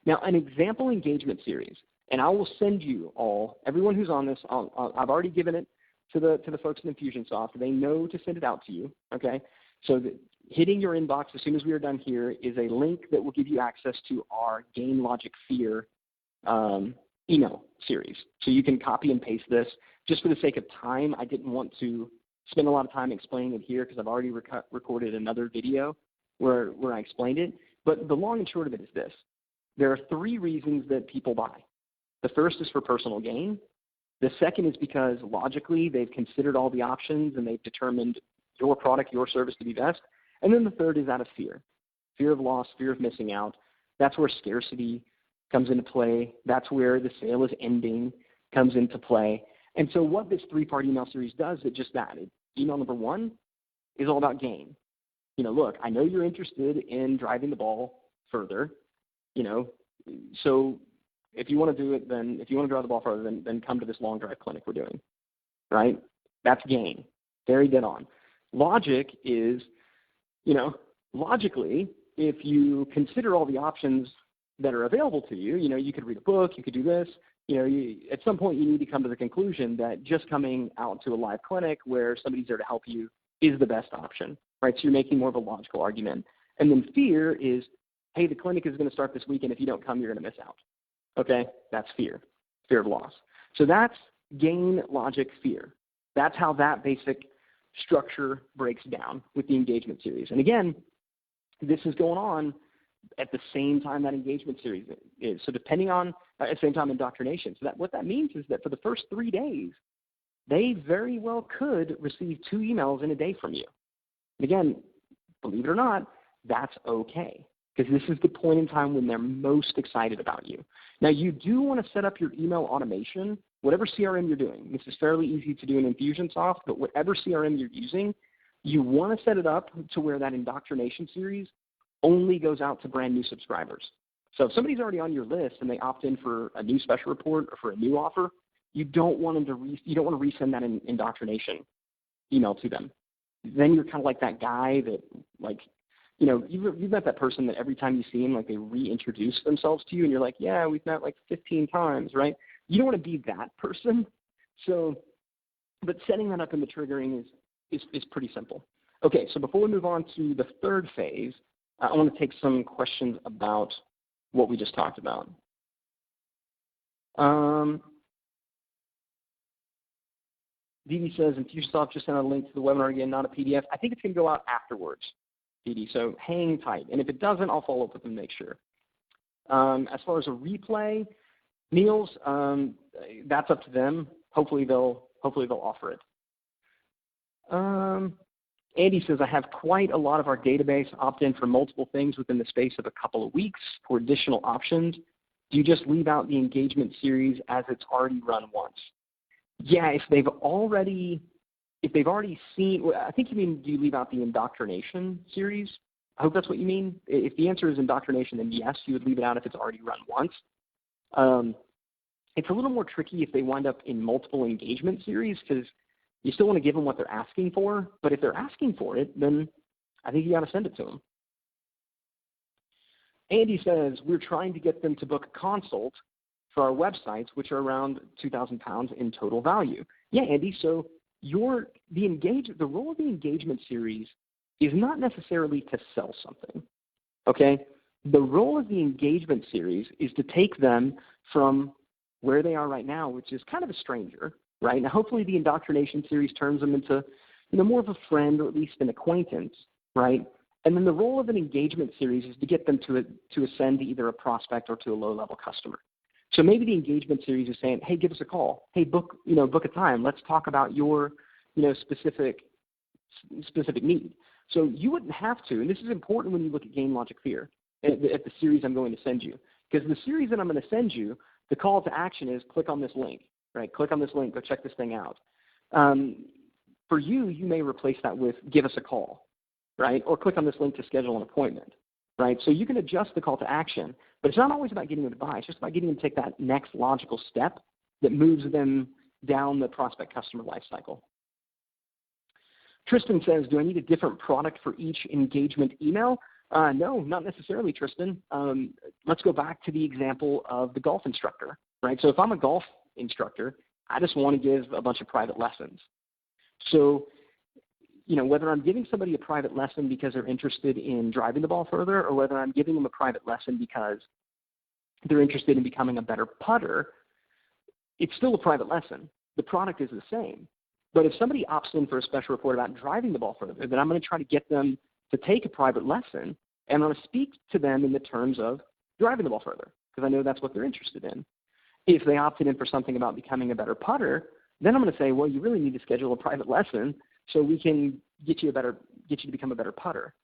Now, an example engagement series, and I will send you all, everyone who's on this, I've already given it to the folks in Infusionsoft. They know to send it out to you, okay? So hitting your inbox as soon as we are done here is a link that will give you access to our Gain Logic Fear email series. So you can copy and paste this. Just for the sake of time, I didn't want to spend a lot of time explaining it here because I've already recorded another video where I explained it. But the long and short of it is this. There are 3 reasons that people buy. The first is for personal gain. The second is because logically they've considered all the options and they've determined your product, your service to be best. And then the third is out of fear. Fear of loss, fear of missing out. That's where scarcity comes into play. That's where the sale is ending comes into play. And so what this 3-part email series does is just that. Email number 1 is all about gain. Look, I know you're interested in driving the ball further, so if you want to do it, then if you want to drive the ball further, then come to this long drive clinic we're doing, right? That's gain. Very dead on. Logic is, logically, if you consider all the options that are available to you, you could read a book, you could do this, at some point you need to come to the conclusion that just coming out to a live clinic where somebody's there to help you is the best option, right? So you're making more of a logical argument. And then fear is, hey, the clinic is going to start this weekend. If you don't come, you're going to miss out. Okay? That's fear of loss. So that's gain, logic, fear. That's how that basic structure breaks down with the engagement series. And again, this is going on at the same time that engagement series is. So depending on, at the same time indoctrination. So what that means is that for the first 3 days, they very well could receive 2 emails in a day from you. And again, believe it or not, that's okay, because this is the point in time when they're most excited about you. Now, you do want to set up your email automation, whatever CRM you're doing. This is fairly easy to do in Infusionsoft, but whatever CRM you're using, you want to set it up to where that indoctrination series only goes out to brand new subscribers. So if somebody's already on your list and they opt in for a new special report or for a new offer, you don't want them to you don't want to resend that indoctrination email to them. Then you're kind of like that guy that, like, you've met that person that every time you see them, like, they reintroduce themselves to you, and you're like, yeah, we've met like 15 times, right? You don't want to be that person. So, but setting that up in the triggering is pretty simple. Okay, so before we move on to the third phase, I want to take some questions about what we just talked about. Dee says, Infusionsoft just sent a link to the webinar again, not a PDF. I think it's going to go out afterwards, Dee, so hang tight. And if it doesn't, I'll follow up with them to make sure. As far as a replay, Niels, that's up to them. Hopefully they'll offer it. Andy says, I have quite a lot of our database opt in for multiple things within the space of a couple of weeks for additional options. Do you just leave out the engagement series as it's already run once? Yeah, if they've already seen, I think you mean, do you leave out the indoctrination series? I hope that's what you mean. If the answer is indoctrination, then yes, you would leave it out if it's already run once. It's a little more tricky if they wind up in multiple engagement series, because you still want to give them what they're asking for, but if they're asking for it, then I think you got to send it to them. Andy says, we're trying to get them to book a consult for our websites, which are around £2,000 in total value. Yeah, Andy, so the role of the engagement series is not necessarily to sell something, okay? The role of the engagement series is to take them from where they are right now, which is kind of a stranger, right? Now, hopefully the indoctrination series turns them into, more of a friend, or at least an acquaintance, right? And then the role of an engagement series is to get them to ascend to either a prospect or to a low-level customer. So maybe the engagement series is saying, hey, give us a call. Hey, book a time. Let's talk about your, specific need. So you wouldn't have to, and this is important when you look at Gain, Logic, Fear, at the series I'm going to send you. Because the series that I'm going to send you, the call to action is click on this link, right? Click on this link, go check this thing out. For you, you may replace that with give us a call, right? Or click on this link to schedule an appointment, right? So you can adjust the call to action, but it's not always about getting them to buy. It's just about getting them to take that next logical step that moves them down the prospect customer life cycle. Tristan says, do I need a different product for each engagement email? No, not necessarily, Tristan. Let's go back to the example of the golf instructor, right? So if I'm a golf instructor, I just want to give a bunch of private lessons. So, whether I'm giving somebody a private lesson because they're interested in driving the ball further, or whether I'm giving them a private lesson because they're interested in becoming a better putter, it's still a private lesson. The product is the same. But if somebody opts in for a special report about driving the ball further, then I'm going to try to get them to take a private lesson, and I'm going to speak to them in the terms of driving the ball further, because I know that's what they're interested in. If they opted in for something about becoming a better putter, then I'm going to say, well, you really need to schedule a private lesson so we can get you to become a better putter,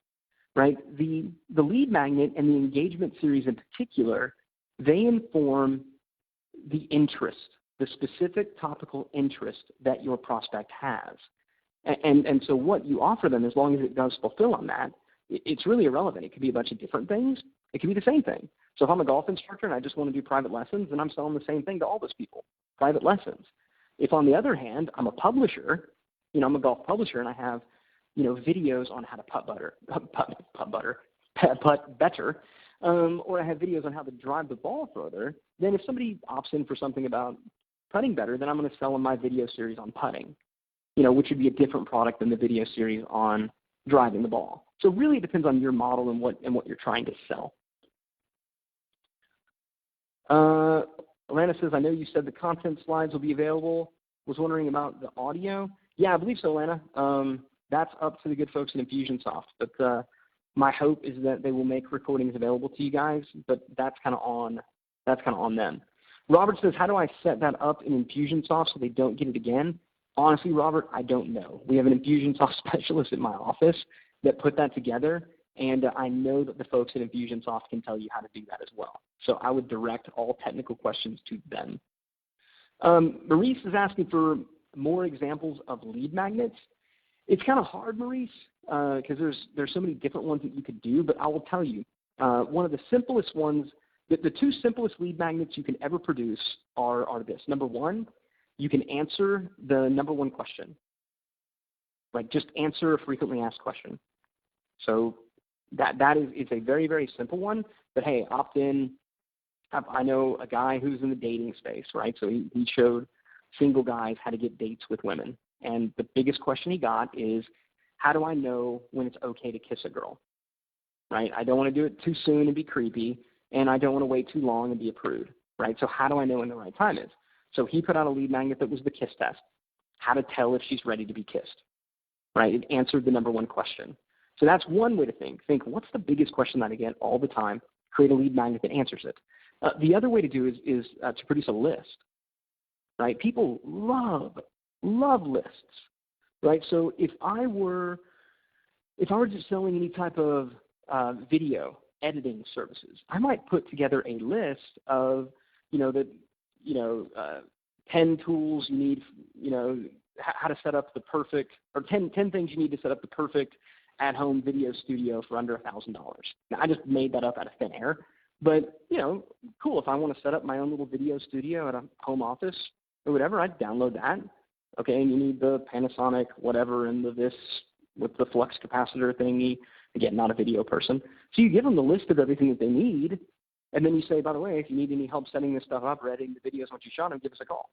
right? The lead magnet and the engagement series in particular, they inform the interest, the specific topical interest that your prospect has. And so what you offer them, as long as it does fulfill on that, it's really irrelevant. It could be a bunch of different things. It could be the same thing. So if I'm a golf instructor and I just want to do private lessons, then I'm selling the same thing to all those people, private lessons. If, on the other hand, I'm a publisher, I'm a golf publisher and I have, videos on how to putt better, or I have videos on how to drive the ball further, then if somebody opts in for something about putting better, then I'm going to sell them my video series on putting, which would be a different product than the video series on driving the ball. So really it depends on your model and what you're trying to sell. Alana says, I know you said the content slides will be available. Was wondering about the audio. Yeah, I believe so, Alana. That's up to the good folks in Infusionsoft. But my hope is that they will make recordings available to you guys, but that's kind of on them. Robert says, how do I set that up in Infusionsoft so they don't get it again? Honestly, Robert, I don't know. We have an Infusionsoft specialist in my office that put that together, and I know that the folks at Infusionsoft can tell you how to do that as well. So I would direct all technical questions to them. Maurice is asking for more examples of lead magnets. It's kind of hard, Maurice, because there's so many different ones that you could do, but I will tell you, one of the simplest ones, the two simplest lead magnets you can ever produce are this. Number one, you can answer the number one question. Like just answer a frequently asked question. So that is a very, very simple one, but hey, opt in. I know a guy who's in the dating space, right? So he showed single guys how to get dates with women. And the biggest question he got is, how do I know when it's okay to kiss a girl, right? I don't want to do it too soon and be creepy, and I don't want to wait too long and be a prude, right? So how do I know when the right time is? So he put out a lead magnet that was the kiss test, how to tell if she's ready to be kissed, right? It answered the number one question. So that's one way to think. Think, what's the biggest question that I get all the time? Create a lead magnet that answers it. The other way to do is to produce a list, right? People love lists, right? So if I were just selling any type of video editing services, I might put together a list of 10 tools you need, how to set up the perfect, or 10 things you need to set up the perfect at-home video studio for under $1,000. Now, I just made that up out of thin air, but, cool. If I want to set up my own little video studio at a home office or whatever, I'd download that. Okay, and you need the Panasonic whatever and this with the flux capacitor thingy. Again, not a video person. So you give them the list of everything that they need, and then you say, by the way, if you need any help setting this stuff up or editing the videos once you shot them, give us a call,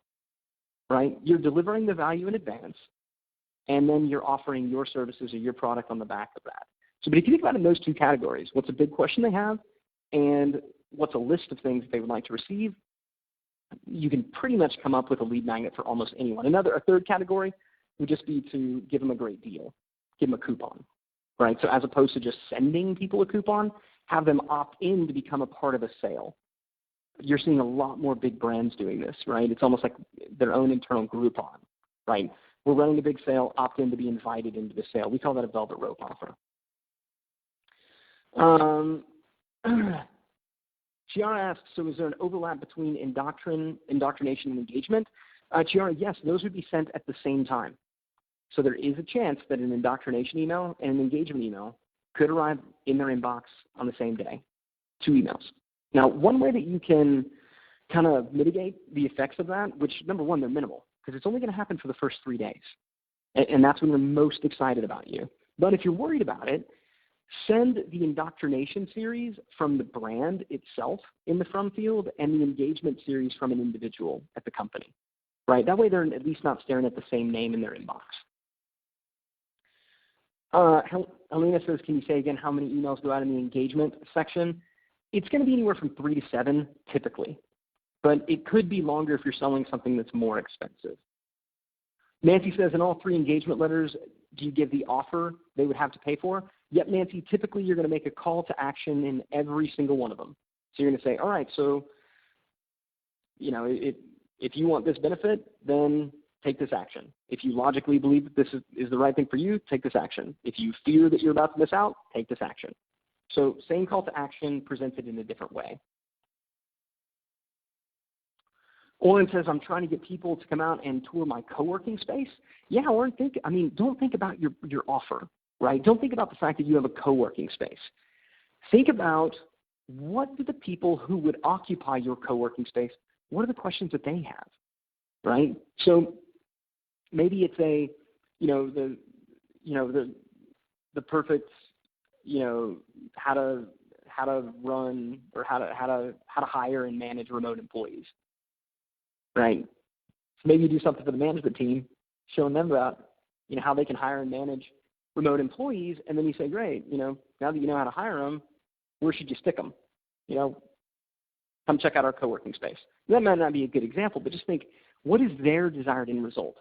right? You're delivering the value in advance, and then you're offering your services or your product on the back of that. So, but if you think about it in those two categories, what's a big question they have and what's a list of things that they would like to receive, you can pretty much come up with a lead magnet for almost anyone. A third category would just be to give them a great deal, give them a coupon, right? So as opposed to just sending people a coupon, have them opt in to become a part of a sale. You're seeing a lot more big brands doing this, right? It's almost like their own internal Groupon, right? We're running a big sale, opt in to be invited into the sale. We call that a velvet rope offer. Chiara asks, so is there an overlap between indoctrination and engagement? Chiara, yes, those would be sent at the same time. So there is a chance that an indoctrination email and an engagement email could arrive in their inbox on the same day, 2 emails. Now, one way that you can kind of mitigate the effects of that, which, number one, they're minimal, because it's only going to happen for the first 3 days. And that's when they're most excited about you. But if you're worried about it, send the indoctrination series from the brand itself in the from field and the engagement series from an individual at the company, right? That way they're at least not staring at the same name in their inbox. Helena says, can you say again how many emails go out in the engagement section? It's going to be anywhere from 3 to 7 typically, but it could be longer if you're selling something that's more expensive. Nancy says, in all 3 engagement letters, do you give the offer they would have to pay for? Yep, Nancy, typically you're going to make a call to action in every single one of them. So you're going to say, all right, so, if you want this benefit, then take this action. If you logically believe that this is the right thing for you, take this action. If you fear that you're about to miss out, take this action. So same call to action presented in a different way. Oren says, I'm trying to get people to come out and tour my co-working space. Yeah, Oren, don't think about your offer, right? Don't think about the fact that you have a co-working space. Think about what do the people who would occupy your co-working space, what are the questions that they have, right? So maybe it's the perfect, how how to run or how to hire and manage remote employees, right? So maybe you do something for the management team, showing them about how they can hire and manage remote employees, and then you say, great, now that you know how to hire them, where should you stick them? Come check out our co-working space. That might not be a good example, but just think, what is their desired end result?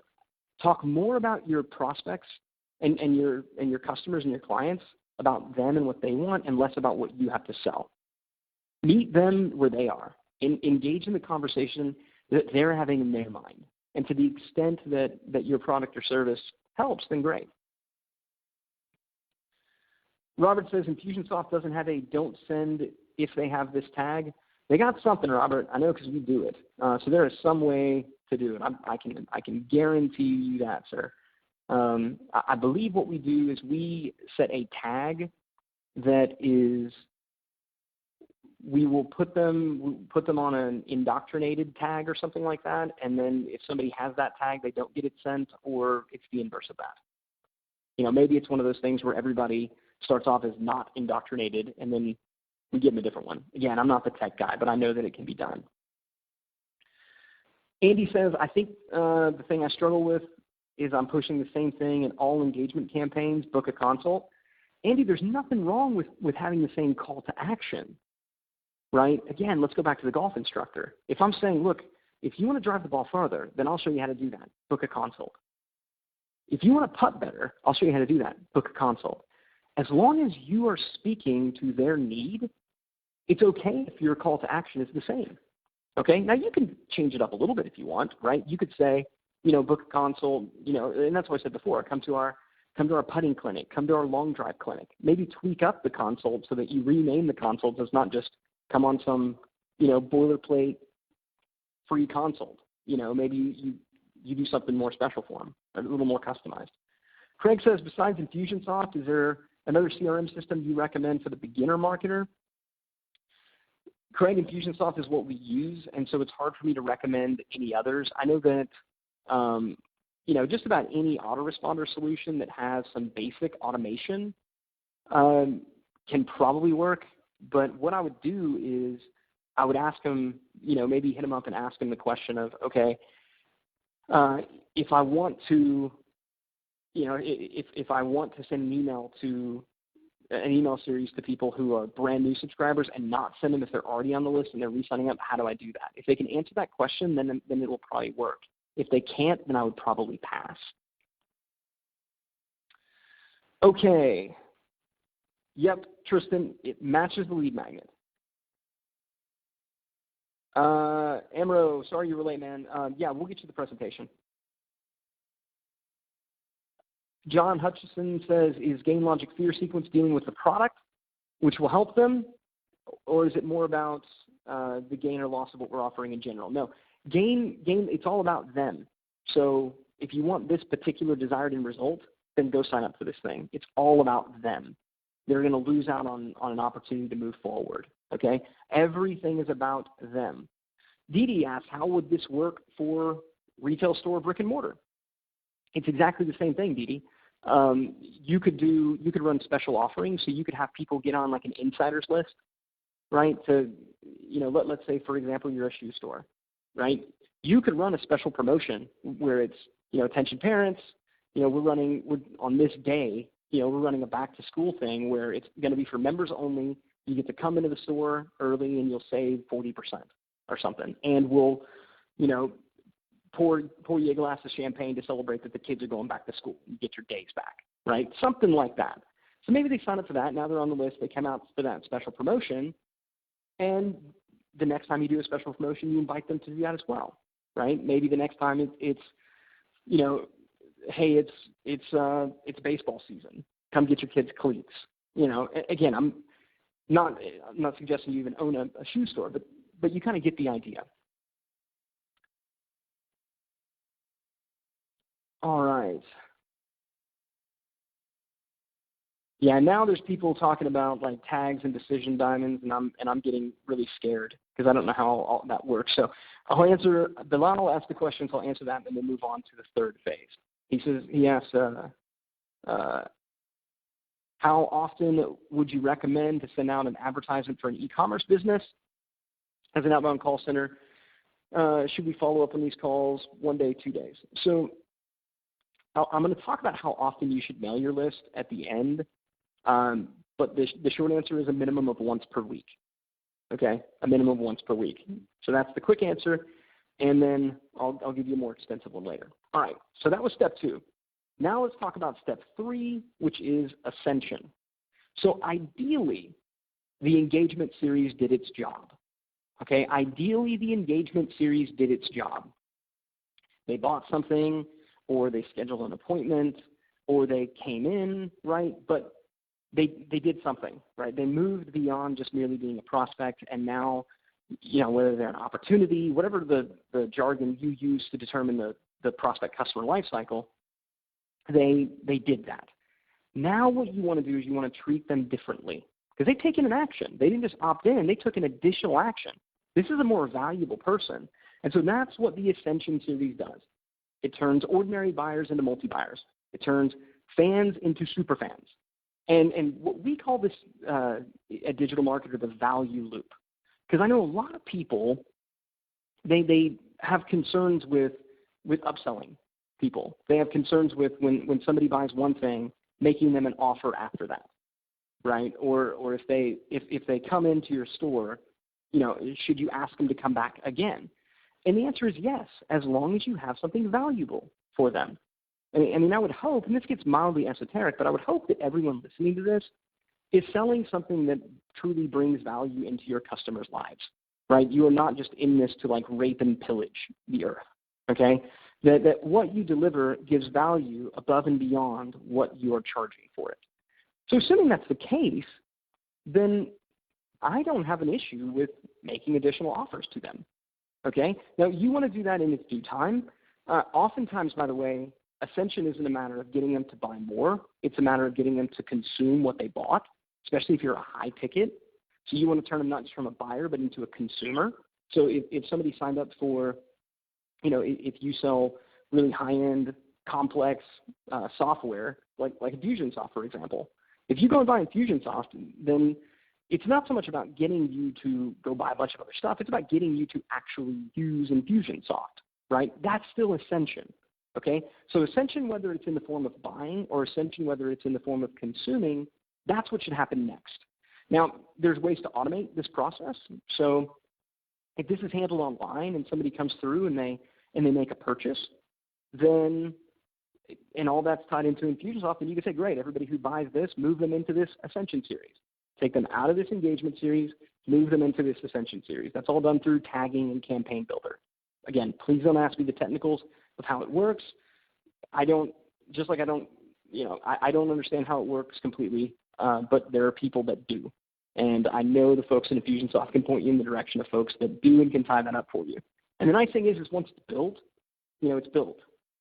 Talk more about your prospects and your customers and your clients, about them and what they want, and less about what you have to sell. Meet them where they are. Engage in the conversation that they're having in their mind. And to the extent that your product or service helps, then great. Robert says Infusionsoft doesn't have a don't send if they have this tag. They got something, Robert. I know because we do it. So there is some way to do it. I can guarantee you that, sir. I believe what we do is we set a tag that is, we will put them on an indoctrinated tag or something like that, and then if somebody has that tag, they don't get it sent, or it's the inverse of that. Maybe it's one of those things where everybody starts off as not indoctrinated, and then we give them a different one. Again, I'm not the tech guy, but I know that it can be done. Andy says, I think the thing I struggle with is I'm pushing the same thing in all engagement campaigns, book a consult. Andy, there's nothing wrong with having the same call to action, right? Again, let's go back to the golf instructor. If I'm saying, look, if you want to drive the ball farther, then I'll show you how to do that. Book a consult. If you want to putt better, I'll show you how to do that. Book a consult. As long as you are speaking to their need, it's okay if your call to action is the same. Okay? Now, you can change it up a little bit if you want, right? You could say, book a consult, and that's what I said before. Come to our putting clinic. Come to our long drive clinic. Maybe tweak up the consult so that you rename the consult as not just come on some, boilerplate free consult. Maybe you do something more special for them, a little more customized. Craig says, besides Infusionsoft, is there another CRM system you recommend for the beginner marketer? Craig, Infusionsoft is what we use, and so it's hard for me to recommend any others. I know that just about any autoresponder solution that has some basic automation can probably work. But what I would do is I would ask them, maybe hit them up and ask them the question of, okay, if I want to, if I want to send an email series to people who are brand new subscribers and not send them if they're already on the list and they're re-signing up, how do I do that? If they can answer that question, then it will probably work. If they can't, then I would probably pass. Okay. Yep, Tristan, it matches the lead magnet. Amro, sorry you were late, man. Yeah, we'll get you the presentation. John Hutchison says, is GainLogic Fear Sequence dealing with the product, which will help them, or is it more about the gain or loss of what we're offering in general? No, gain, it's all about them. So if you want this particular desired end result, then go sign up for this thing. It's all about them. They're going to lose out on an opportunity to move forward, okay? Everything is about them. Didi asks, how would this work for retail store brick and mortar? It's exactly the same thing, Didi. You could run special offerings, so you could have people get on like an insiders list, right? To, let's say, for example, you're a shoe store, right? You could run a special promotion where it's, attention parents, we're on this day, we're running a back to school thing where it's going to be for members only. You get to come into the store early and you'll save 40% or something. And we'll, pour you a glass of champagne to celebrate that the kids are going back to school. You get your days back, right? Something like that. So maybe they sign up for that. Now they're on the list. They come out for that special promotion. And the next time you do a special promotion, you invite them to do that as well, right? Maybe the next time it's hey, it's baseball season. Come get your kids cleats. Again, I'm not suggesting you even own a shoe store, but you kind of get the idea. All right. Yeah, now there's people talking about like tags and decision diamonds, and I'm getting really scared because I don't know how all that works. So I'll answer. Bilal will ask the questions. I'll answer that, and then we'll move on to the third phase. He asks, How often would you recommend to send out an advertisement for an e-commerce business as an outbound call center? Should we follow up on these calls 1 day, 2 days? So I'm going to talk about how often you should mail your list at the end, but the short answer is a minimum of once per week, okay? A minimum of once per week. So that's the quick answer, and then I'll give you a more extensive one later. All right, so that was step 2. Now let's talk about step 3, which is ascension. So ideally, the engagement series did its job. Okay, ideally the engagement series did its job. They bought something, or they scheduled an appointment, or they came in, right? But they did something, right? They moved beyond just merely being a prospect, and now, whether they're an opportunity, whatever the jargon you use to determine the prospect customer life cycle, they did that. Now what you want to do is you want to treat them differently because they've taken an action. They didn't just opt in. They took an additional action. This is a more valuable person. And so that's what the Ascension series does. It turns ordinary buyers into multi-buyers. It turns fans into super fans. And what we call this at Digital Marketer the value loop. Because I know a lot of people, they have concerns with upselling people. They have concerns with when somebody buys one thing, making them an offer after that, right? Or if they come into your store, should you ask them to come back again? And the answer is yes, as long as you have something valuable for them. I mean, I would hope, and this gets mildly esoteric, but I would hope that everyone listening to this is selling something that truly brings value into your customers' lives, right? You are not just in this to rape and pillage the earth, okay? That what you deliver gives value above and beyond what you are charging for it. So assuming that's the case, then I don't have an issue with making additional offers to them, okay? Now, you want to do that in its due time. Oftentimes, by the way, Ascension isn't a matter of getting them to buy more. It's a matter of getting them to consume what they bought, especially if you're a high ticket. So you want to turn them not just from a buyer, but into a consumer. So if somebody signed up for, if you sell really high-end, complex software, like Infusionsoft, for example, if you go and buy Infusionsoft, then it's not so much about getting you to go buy a bunch of other stuff. It's about getting you to actually use Infusionsoft, right? That's still Ascension, okay? So Ascension, whether it's in the form of buying or Ascension, whether it's in the form of consuming, that's what should happen next. Now, there's ways to automate this process. So if this is handled online and somebody comes through and they make a purchase, then and all that's tied into Infusionsoft, then you can say, great, everybody who buys this, move them into this Ascension series. Take them out of this engagement series, move them into this Ascension series. That's all done through tagging and Campaign Builder. Again, please don't ask me the technicals of how it works. I don't understand how it works completely, but there are people that do. And I know the folks in Infusionsoft can point you in the direction of folks that do and can tie that up for you. And the nice thing is once it's built, it's built.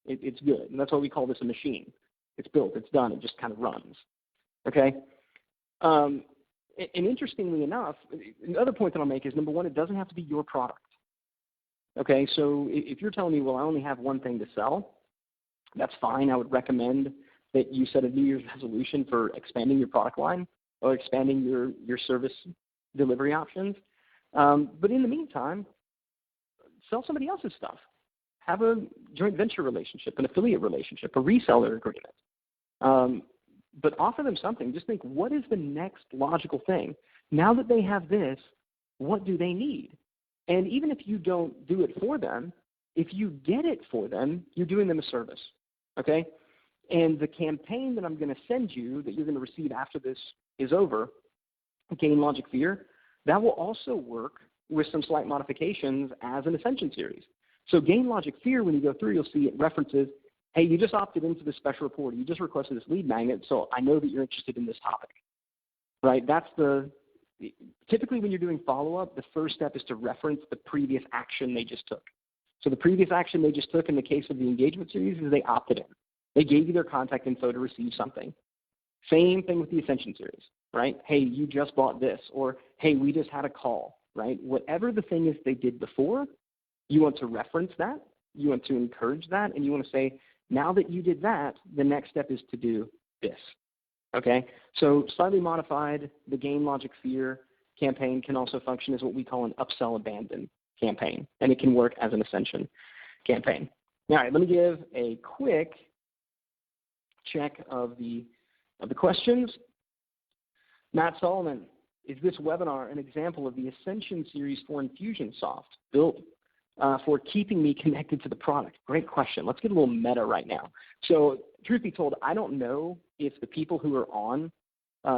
It's good. And that's why we call this a machine. It's built. It's done. It just kind of runs. Okay? And interestingly enough, another point that I'll make is, number one, it doesn't have to be your product. Okay? So if you're telling me, well, I only have one thing to sell, that's fine. I would recommend that you set a New Year's resolution for expanding your product line or expanding your service delivery options. But in the meantime, sell somebody else's stuff. Have a joint venture relationship, an affiliate relationship, a reseller agreement. But offer them something. Just think, what is the next logical thing? Now that they have this, what do they need? And even if you don't do it for them, if you get it for them, you're doing them a service, okay? And the campaign that I'm going to send you, that you're going to receive after this is over, Gain Logic Fear, that will also work with some slight modifications as an Ascension series. So Gain Logic Fear, when you go through, you'll see it references, hey, you just opted into this special report. You just requested this lead magnet, so I know that you're interested in this topic, right? That's typically when you're doing follow-up, the first step is to reference the previous action they just took. So the previous action they just took in the case of the engagement series is they opted in. They gave you their contact info to receive something. Same thing with the Ascension series, right? Hey, you just bought this, or hey, we just had a call, right? Whatever the thing is they did before, you want to reference that, you want to encourage that, and you want to say, now that you did that, the next step is to do this, Okay, so slightly modified, the gain logic fear campaign can also function as what we call an upsell abandon campaign, and it can work as an ascension campaign. All right, let me give a quick check of the questions. Matt Solomon, is this webinar an example of the Ascension series for Infusionsoft built for keeping me connected to the product? Great question. Let's get a little meta right now. So truth be told, I don't know if the people who are on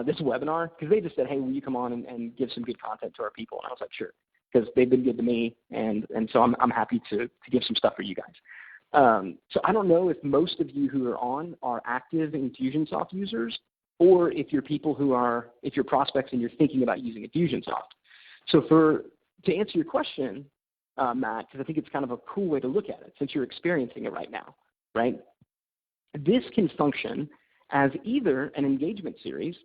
this webinar, because they just said, hey, will you come on and give some good content to our people? And I was like, sure, because they've been good to me, and so I'm happy to give some stuff for you guys. So I don't know if most of you who are on are active Infusionsoft users, or if you're people who are, if you're prospects and you're thinking about using Infusionsoft. So to answer your question, Matt, because I think it's kind of a cool way to look at it since you're experiencing it right now, right? This can function as either an engagement series.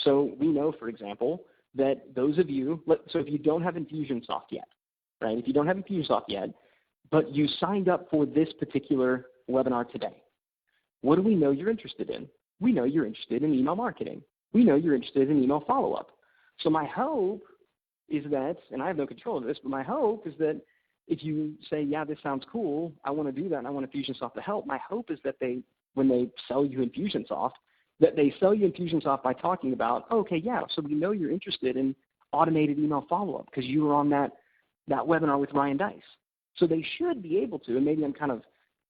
So we know, for example, that those of you, so if you don't have Infusionsoft yet, right? If you don't have Infusionsoft yet, but you signed up for this particular webinar today, what do we know you're interested in? We know you're interested in email marketing. We know you're interested in email follow-up. So my hope is that, and I have no control of this, but my hope is that if you say, yeah, this sounds cool, I want to do that, and I want Infusionsoft to help, my hope is that when they sell you Infusionsoft, that they sell you Infusionsoft by talking about, okay, yeah, so we know you're interested in automated email follow-up because you were on that webinar with Ryan Deiss. So they should be able to, and maybe I'm kind of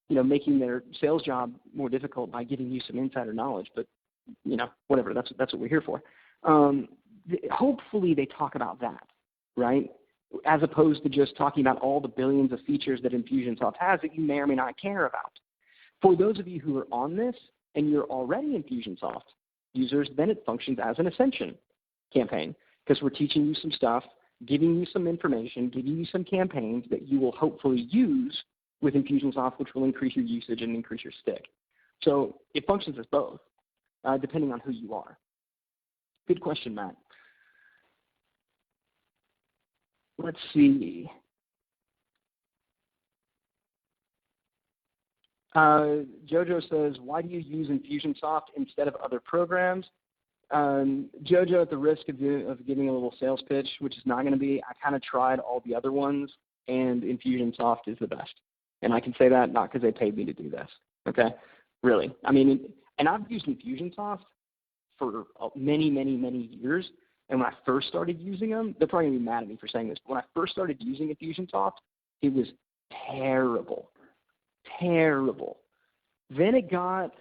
making their sales job more difficult by giving you some insider knowledge, but, whatever, that's what we're here for. Hopefully they talk about that, right, as opposed to just talking about all the billions of features that Infusionsoft has that you may or may not care about. For those of you who are on this and you're already Infusionsoft users, then it functions as an ascension campaign because we're teaching you some stuff, giving you some information, giving you some campaigns that you will hopefully use with Infusionsoft, which will increase your usage and increase your stick. So it functions as both, depending on who you are. Good question, Matt. Let's see. Jojo says, why do you use Infusionsoft instead of other programs? Jojo, at the risk of giving a little sales pitch, which is not going to be, I kind of tried all the other ones, and Infusionsoft is the best. And I can say that not because they paid me to do this, okay? Really. I mean, and I've used Infusionsoft for many, many, many years. And when I first started using them, they're probably going to be mad at me for saying this, but when I first started using Infusionsoft, it was terrible, terrible. Then it got,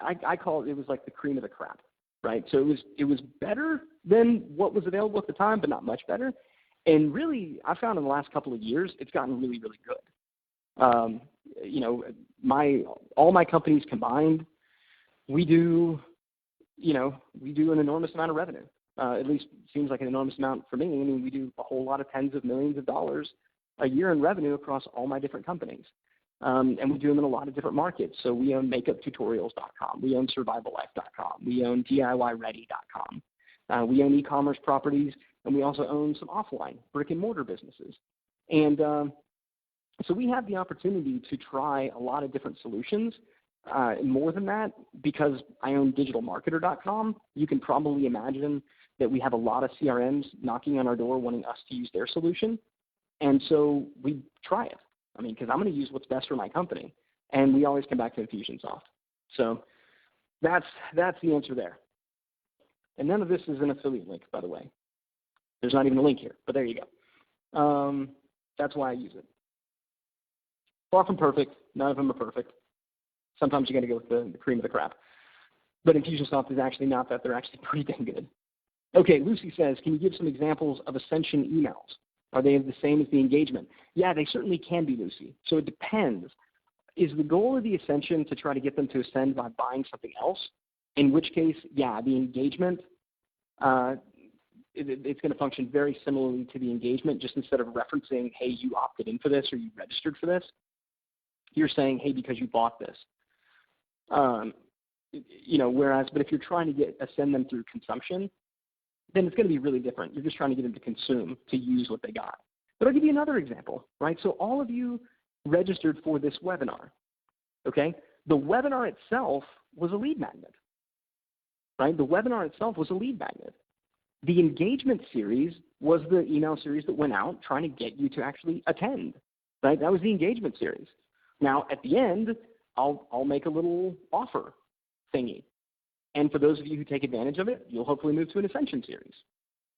I call it was like the cream of the crap, right? So it was better than what was available at the time, but not much better. And really, I found in the last couple of years, it's gotten really, really good. All my companies combined, we do an enormous amount of revenue. At least seems like an enormous amount for me. I mean, we do a whole lot of tens of millions of dollars a year in revenue across all my different companies. And we do them in a lot of different markets. So we own makeuptutorials.com. We own survivallife.com. We own DIYready.com. We own e-commerce properties, and we also own some offline brick-and-mortar businesses. And so we have the opportunity to try a lot of different solutions. More than that, because I own digitalmarketer.com, you can probably imagine that we have a lot of CRMs knocking on our door wanting us to use their solution. And so we try it. I mean, because I'm going to use what's best for my company. And we always come back to Infusionsoft. So that's the answer there. And none of this is an affiliate link, by the way. There's not even a link here, but there you go. That's why I use it. Far from perfect. None of them are perfect. Sometimes you got to go with the cream of the crap. But Infusionsoft is actually not that. They're actually pretty dang good. Okay, Lucy says, can you give some examples of Ascension emails? Are they the same as the engagement? Yeah, they certainly can be, Lucy. So it depends. Is the goal of the Ascension to try to get them to ascend by buying something else? In which case, yeah, the engagement, it's going to function very similarly to the engagement, just instead of referencing, hey, you opted in for this or you registered for this, you're saying, hey, because you bought this. Whereas, but if you're trying to ascend them through consumption, then it's going to be really different. You're just trying to get them to consume, to use what they got. But I'll give you another example, right? So all of you registered for this webinar, okay? The webinar itself was a lead magnet. right? The webinar itself was a lead magnet. The engagement series was the email series that went out trying to get you to actually attend, right? That was the engagement series. Now, at the end, I'll make a little offer thingy. And for those of you who take advantage of it, you'll hopefully move to an Ascension series,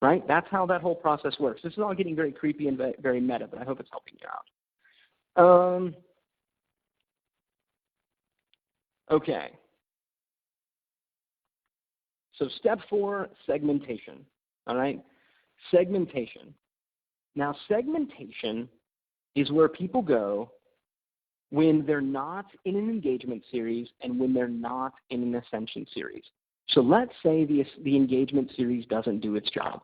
right? That's how that whole process works. This is all getting very creepy and very meta, but I hope it's helping you out. Okay. So step 4, segmentation, all right? Segmentation. Now, segmentation is where people go when they're not in an engagement series and when they're not in an Ascension series. So let's say the engagement series doesn't do its job,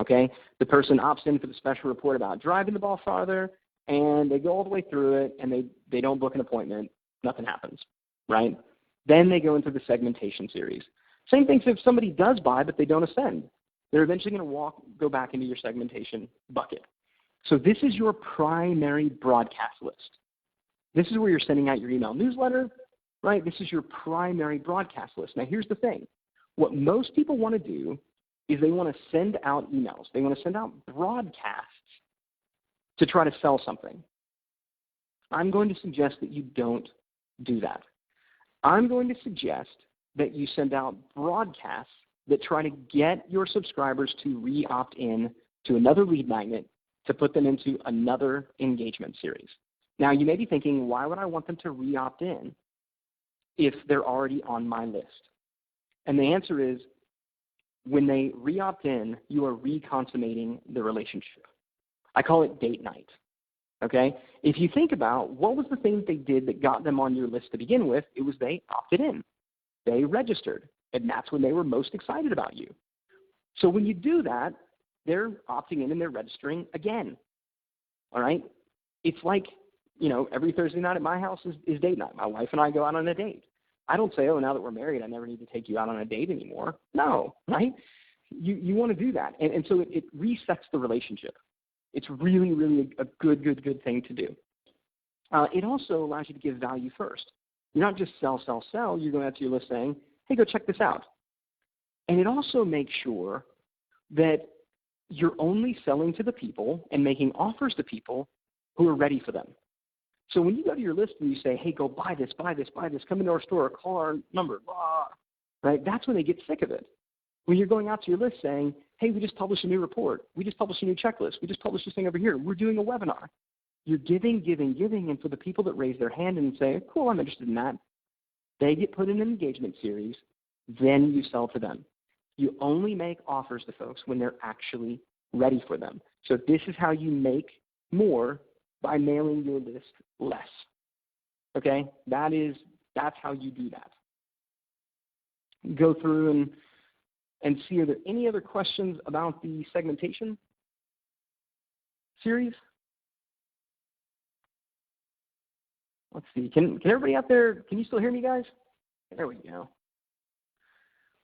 okay? The person opts in for the special report about driving the ball farther, and they go all the way through it, and they don't book an appointment. Nothing happens, right? Then they go into the segmentation series. Same thing if somebody does buy but they don't ascend. They're eventually going to go back into your segmentation bucket. So this is your primary broadcast list. This is where you're sending out your email newsletter, right? This is your primary broadcast list. Now here's the thing. What most people want to do is they want to send out emails. They want to send out broadcasts to try to sell something. I'm going to suggest that you don't do that. I'm going to suggest that you send out broadcasts that try to get your subscribers to re-opt in to another lead magnet to put them into another engagement series. Now, you may be thinking, why would I want them to re-opt in if they're already on my list? And the answer is, when they re-opt in, you are reconsummating the relationship. I call it date night, okay? If you think about what was the thing that they did that got them on your list to begin with, it was they opted in. They registered, and that's when they were most excited about you. So when you do that, they're opting in and they're registering again, all right? It's like, every Thursday night at my house is date night. My wife and I go out on a date. I don't say, oh, now that we're married, I never need to take you out on a date anymore. No, right? You want to do that. And so it resets the relationship. It's really, really a good thing to do. It also allows you to give value first. You're not just sell. You're going out to your list saying, hey, go check this out. And it also makes sure that you're only selling to the people and making offers to people who are ready for them. So when you go to your list and you say, hey, go buy this, come into our store, call our number, blah, right? That's when they get sick of it. When you're going out to your list saying, hey, we just published a new report. We just published a new checklist. We just published this thing over here. We're doing a webinar. You're giving. And for the people that raise their hand and say, cool, I'm interested in that, they get put in an engagement series. Then you sell to them. You only make offers to folks when they're actually ready for them. So this is how you make more by mailing your list less. Okay? That's how you do that. Go through and see, are there any other questions about the segmentation series? Let's see. Can everybody out there, can you still hear me, guys? There we go.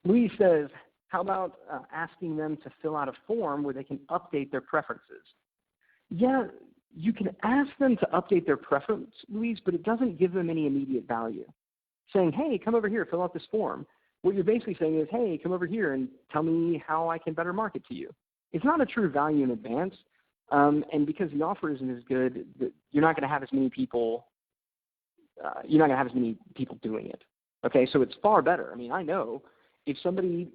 Louise says, how about asking them to fill out a form where they can update their preferences? Yeah, you can ask them to update their preference, Louise, but it doesn't give them any immediate value. Saying, hey, come over here, fill out this form. What you're basically saying is, hey, come over here and tell me how I can better market to you. It's not a true value in advance, and because the offer isn't as good, you're not going to have as many people. Doing it. Okay, so it's far better. I mean, I know if somebody,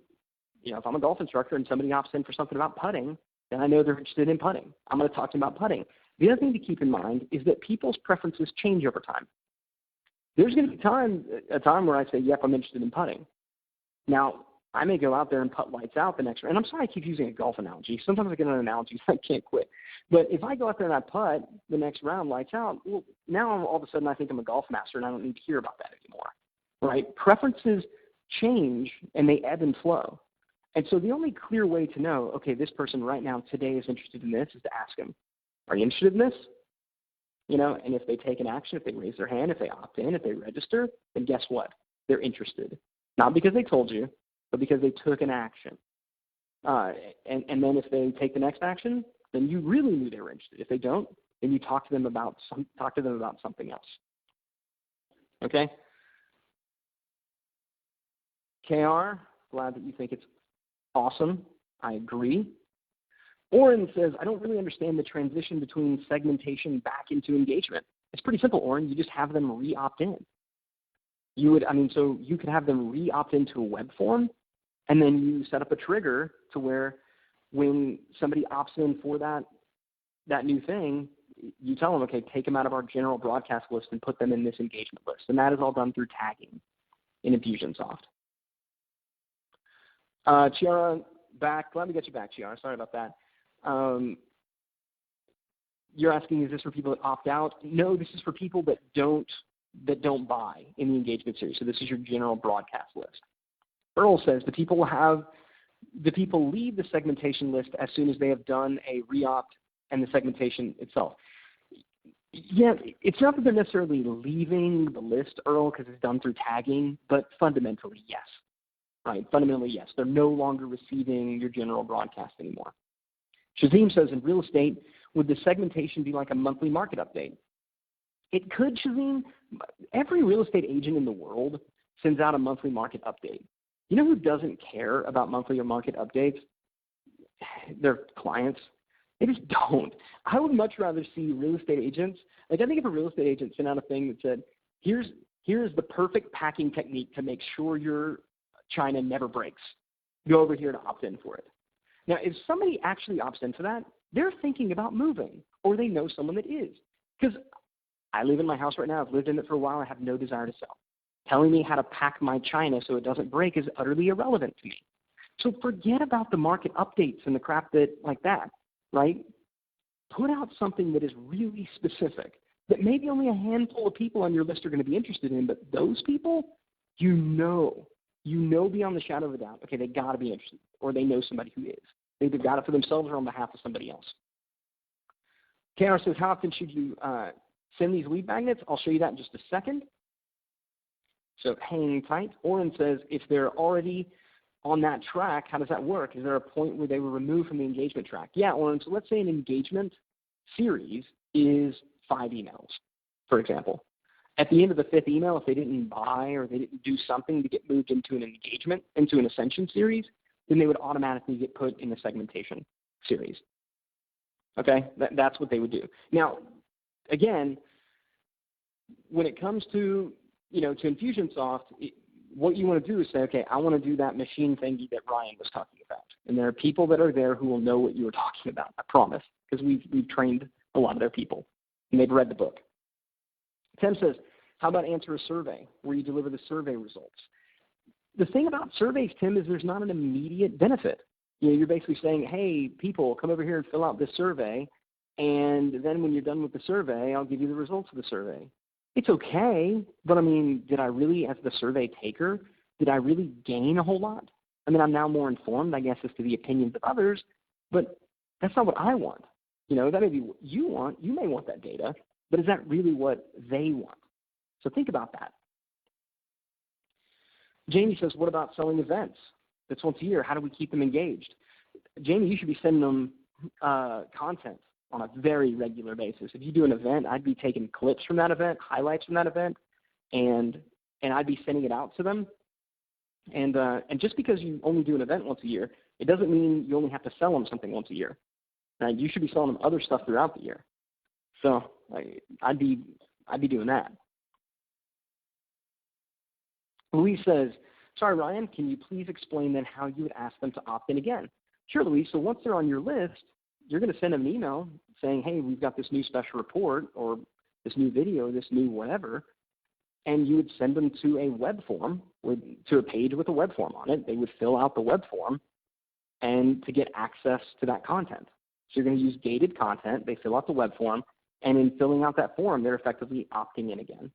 if I'm a golf instructor and somebody opts in for something about putting, then I know they're interested in putting. I'm going to talk to them about putting. The other thing to keep in mind is that people's preferences change over time. There's going to be a time where I say, yep, I'm interested in putting. Now, I may go out there and putt lights out the next round. And I'm sorry I keep using a golf analogy. Sometimes I get an analogy I can't quit. But if I go out there and I putt the next round lights out, well, now all of a sudden I think I'm a golf master and I don't need to hear about that anymore, right? Preferences change and they ebb and flow. And so the only clear way to know, okay, this person right now today is interested in this, is to ask them, are you interested in this? And if they take an action, if they raise their hand, if they opt in, if they register, then guess what? They're interested. Not because they told you, but because they took an action. And then if they take the next action, then you really knew they were interested. If they don't, then you talk to them about something else. Okay? KR, Glad that you think it's awesome. I agree. Oren says, I don't really understand the transition between segmentation back into engagement. It's pretty simple, Oren. You just have them re-opt in. So you could have them re-opt into a web form, and then you set up a trigger to where when somebody opts in for that new thing, you tell them, okay, take them out of our general broadcast list and put them in this engagement list. And that is all done through tagging in Infusionsoft. Chiara, back. Glad we got you back, Chiara. Sorry about that. You're asking, is this for people that opt out? No, this is for people that don't buy in the engagement series. So this is your general broadcast list. Earl says the people leave the segmentation list as soon as they have done a re-opt and the segmentation itself. Yeah, it's not that they're necessarily leaving the list, Earl, because it's done through tagging, but fundamentally, yes. Right, fundamentally, yes. They're no longer receiving your general broadcast anymore. Shazim says, in real estate, would the segmentation be like a monthly market update? It could, Shazim. Every real estate agent in the world sends out a monthly market update. You know who doesn't care about monthly or market updates? Their clients. They just don't. I would much rather see real estate agents. Like, I think if a real estate agent sent out a thing that said, here's the perfect packing technique to make sure your China never breaks. Go over here to opt in for it. Now, if somebody actually opts into that, they're thinking about moving, or they know someone that is. Because I live in my house right now. I've lived in it for a while. I have no desire to sell. Telling me how to pack my China so it doesn't break is utterly irrelevant to me. So forget about the market updates and the crap like that, right? Put out something that is really specific that maybe only a handful of people on your list are going to be interested in, but those people, you know beyond the shadow of a doubt, okay, they got to be interested, or they know somebody who is. They either got it for themselves or on behalf of somebody else. KR says, how often should you send these lead magnets? I'll show you that in just a second. So hang tight. Oren says, if they're already on that track, how does that work? Is there a point where they were removed from the engagement track? Yeah, Oren, so let's say an engagement series is 5 emails, for example. At the end of the 5th email, if they didn't buy or they didn't do something to get moved into an engagement, into an Ascension series, then they would automatically get put in the segmentation series. Okay, that's what they would do. Now, again, when it comes to Infusionsoft, what you want to do is say, okay, I want to do that machine thingy that Ryan was talking about. And there are people that are there who will know what you were talking about, I promise, because we've trained a lot of their people, and they've read the book. Tim says, how about answer a survey where you deliver the survey results? The thing about surveys, Tim, is there's not an immediate benefit. You're basically saying, hey, people, come over here and fill out this survey, and then when you're done with the survey, I'll give you the results of the survey. It's okay, but I mean, did I really, as the survey taker, did I really gain a whole lot? I mean, I'm now more informed, I guess, as to the opinions of others, but that's not what I want. That may be what you want. You may want that data, but is that really what they want? So think about that. Jamie says, what about selling events? That's once a year. How do we keep them engaged? Jamie, you should be sending them content on a very regular basis. If you do an event, I'd be taking clips from that event, highlights from that event, and I'd be sending it out to them. And just because you only do an event once a year, it doesn't mean you only have to sell them something once a year. You should be selling them other stuff throughout the year. So I'd be doing that. Louise says, sorry, Ryan, can you please explain then how you would ask them to opt in again? Sure, Louise. So once they're on your list, you're going to send them an email saying, hey, we've got this new special report or this new video, this new whatever, and you would send them to a web form, to a page with a web form on it. They would fill out the web form and to get access to that content. So you're going to use gated content. They fill out the web form, and in filling out that form, they're effectively opting in again.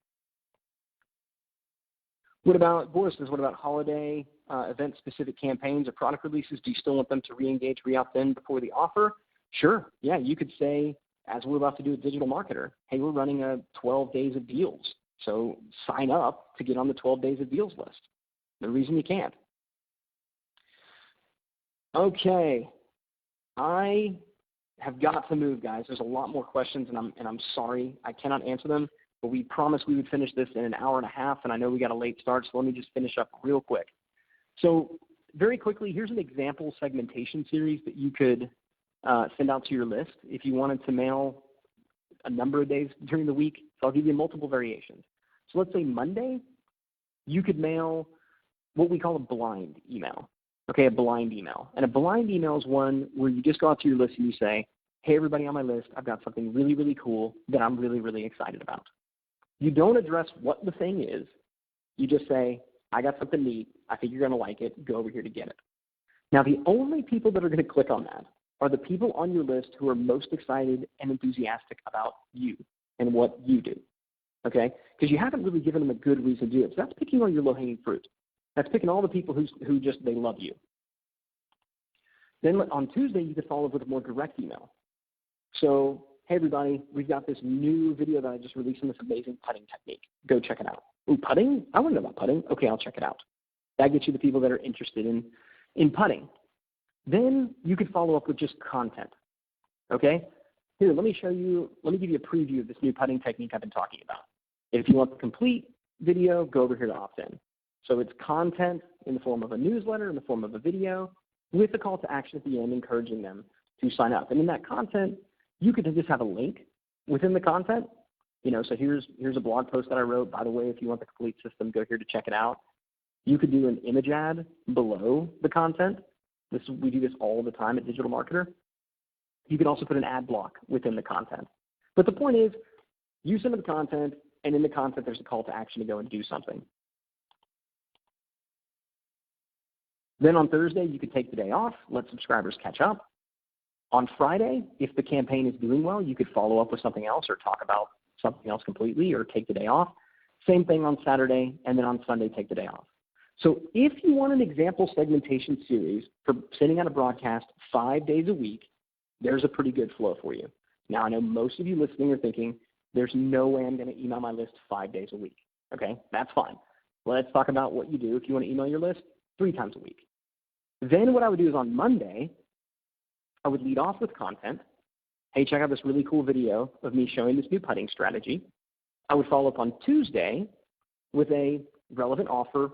Boris says, what about holiday, event-specific campaigns or product releases? Do you still want them to re-engage, re-opt in before the offer? Sure. Yeah, you could say, as we're about to do with Digital Marketer, hey, we're running a 12 days of deals. So sign up to get on the 12 days of deals list. No reason you can't. Okay. I have got to move, guys. There's a lot more questions, and I'm sorry I cannot answer them. But we promised we would finish this in an hour and a half, and I know we got a late start, so let me just finish up real quick. So very quickly, here's an example segmentation series that you could send out to your list if you wanted to mail a number of days during the week. So I'll give you multiple variations. So let's say Monday, you could mail what we call a blind email. Okay, a blind email. And a blind email is one where you just go out to your list and you say, hey, everybody on my list, I've got something really, really cool that I'm really, really excited about. You don't address what the thing is. You just say, I got something neat. I think you're going to like it. Go over here to get it. Now, the only people that are going to click on that are the people on your list who are most excited and enthusiastic about you and what you do, okay? Because you haven't really given them a good reason to do it. So that's picking all your low-hanging fruit. That's picking all the people who just, they love you. Then on Tuesday, you could follow up with a more direct email. So, hey, everybody, we've got this new video that I just released on this amazing putting technique. Go check it out. Ooh, putting? I want to know about putting. Okay, I'll check it out. That gets you the people that are interested in putting. Then you could follow up with just content, okay? Here, let me give you a preview of this new putting technique I've been talking about. If you want the complete video, go over here to opt-in. So it's content in the form of a newsletter, in the form of a video, with a call to action at the end encouraging them to sign up. And in that content, you could just have a link within the content. You know, so here's a blog post that I wrote. By the way, if you want the complete system, go here to check it out. You could do an image ad below the content. We do this all the time at Digital Marketer. You could also put an ad block within the content. But the point is, use some of the content, and in the content, there's a call to action to go and do something. Then on Thursday, you could take the day off, let subscribers catch up. On Friday, if the campaign is doing well, you could follow up with something else or talk about something else completely or take the day off. Same thing on Saturday, and then on Sunday, take the day off. So if you want an example segmentation series for sending out a broadcast 5 days a week, there's a pretty good flow for you. Now, I know most of you listening are thinking, there's no way I'm going to email my list 5 days a week. Okay, that's fine. Let's talk about what you do if you want to email your list 3 times a week. Then what I would do is on Monday, I would lead off with content. Hey, check out this really cool video of me showing this new putting strategy. I would follow up on Tuesday with a relevant offer,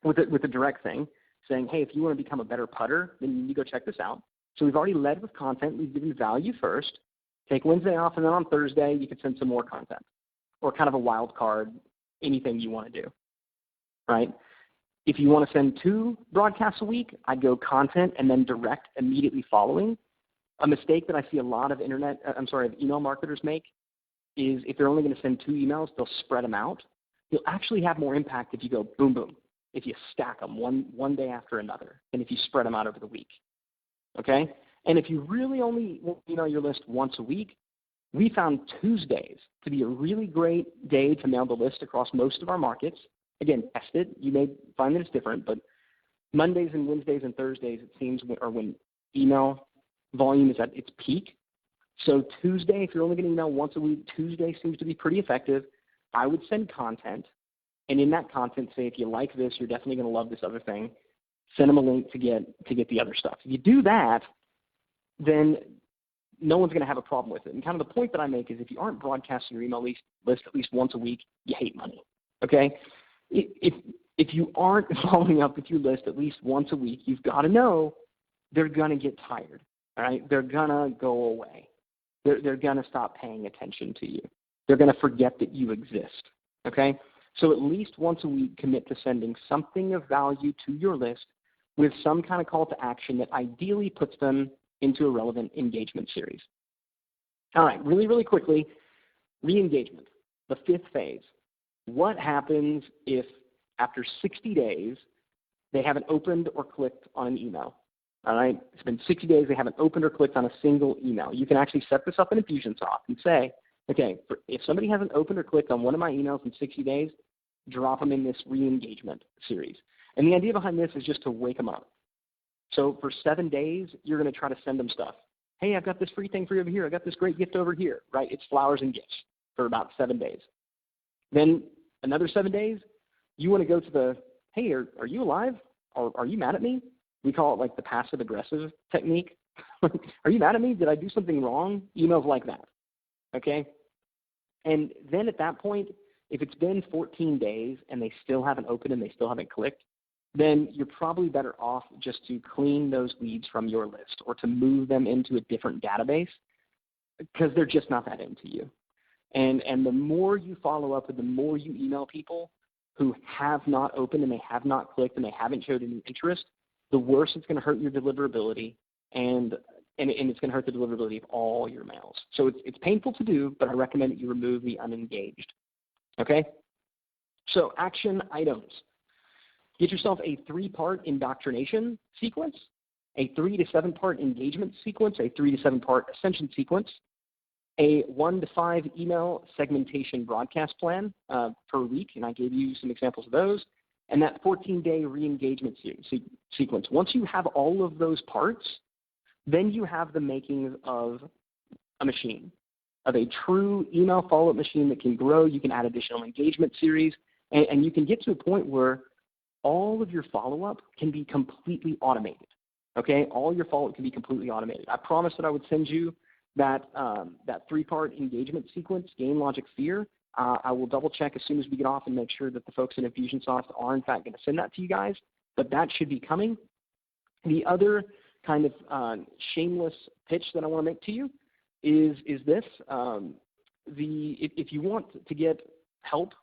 with a direct thing, saying, hey, if you want to become a better putter, then you need to go check this out. So we've already led with content. We've given value first. Take Wednesday off, and then on Thursday, you could send some more content or kind of a wild card, anything you want to do, right? If you want to send 2 broadcasts a week, I'd go content and then direct immediately following. A mistake that I see a lot of email marketers make is if they're only going to send 2 emails, they'll spread them out. You'll actually have more impact if you go boom, boom, if you stack them one day after another, and if you spread them out over the week, okay? And if you really only email your list once a week, we found Tuesdays to be a really great day to mail the list across most of our markets. Again, test it. You may find that it's different, but Mondays and Wednesdays and Thursdays, it seems, are when email volume is at its peak. So Tuesday, if you're only going to email once a week, Tuesday seems to be pretty effective. I would send content, and in that content, say, if you like this, you're definitely going to love this other thing. Send them a link to get the other stuff. If you do that, then no one's going to have a problem with it. And kind of the point that I make is if you aren't broadcasting your email list at least once a week, you hate money, okay? If you aren't following up with your list at least once a week, you've got to know they're going to get tired, all right? They're going to go away. They're going to stop paying attention to you. They're going to forget that you exist, okay? So at least once a week, commit to sending something of value to your list with some kind of call to action that ideally puts them into a relevant engagement series. All right, really, really quickly, re-engagement, the 5th phase. What happens if after 60 days they haven't opened or clicked on an email? All right, it's been 60 days, they haven't opened or clicked on a single email. You can actually set this up in Infusionsoft and say, okay, if somebody hasn't opened or clicked on one of my emails in 60 days, drop them in this re-engagement series. And the idea behind this is just to wake them up. So for 7 days, you're going to try to send them stuff. Hey, I've got this free thing for you over here. I've got this great gift over here, right? It's flowers and gifts for about 7 days. Then another 7 days, you want to go to the, hey, are you alive? Or are you mad at me? We call it like the passive-aggressive technique. Are you mad at me? Did I do something wrong? Emails like that, okay? And then at that point, if it's been 14 days and they still haven't opened and they still haven't clicked, then you're probably better off just to clean those leads from your list or to move them into a different database because they're just not that into you. And the more you follow up and the more you email people who have not opened and they have not clicked and they haven't showed any interest, the worse it's going to hurt your deliverability and it's going to hurt the deliverability of all your mails. So it's painful to do, but I recommend that you remove the unengaged. Okay? So action items. Get yourself a 3-part indoctrination sequence, a 3 to 7-part engagement sequence, a 3 to 7-part ascension sequence, a 1 to 5 email segmentation broadcast plan per week, and I gave you some examples of those, and that 14-day re-engagement sequence. Once you have all of those parts, then you have the makings of a machine, of a true email follow-up machine that can grow. You can add additional engagement series, and you can get to a point where all of your follow-up can be completely automated, okay? All your follow-up can be completely automated. I promised that I would send you that 3-part engagement sequence, Game Logic Fear. I will double-check as soon as we get off and make sure that the folks in Infusionsoft are, in fact, going to send that to you guys, but that should be coming. The other kind of shameless pitch that I want to make to you is this. If you want to get help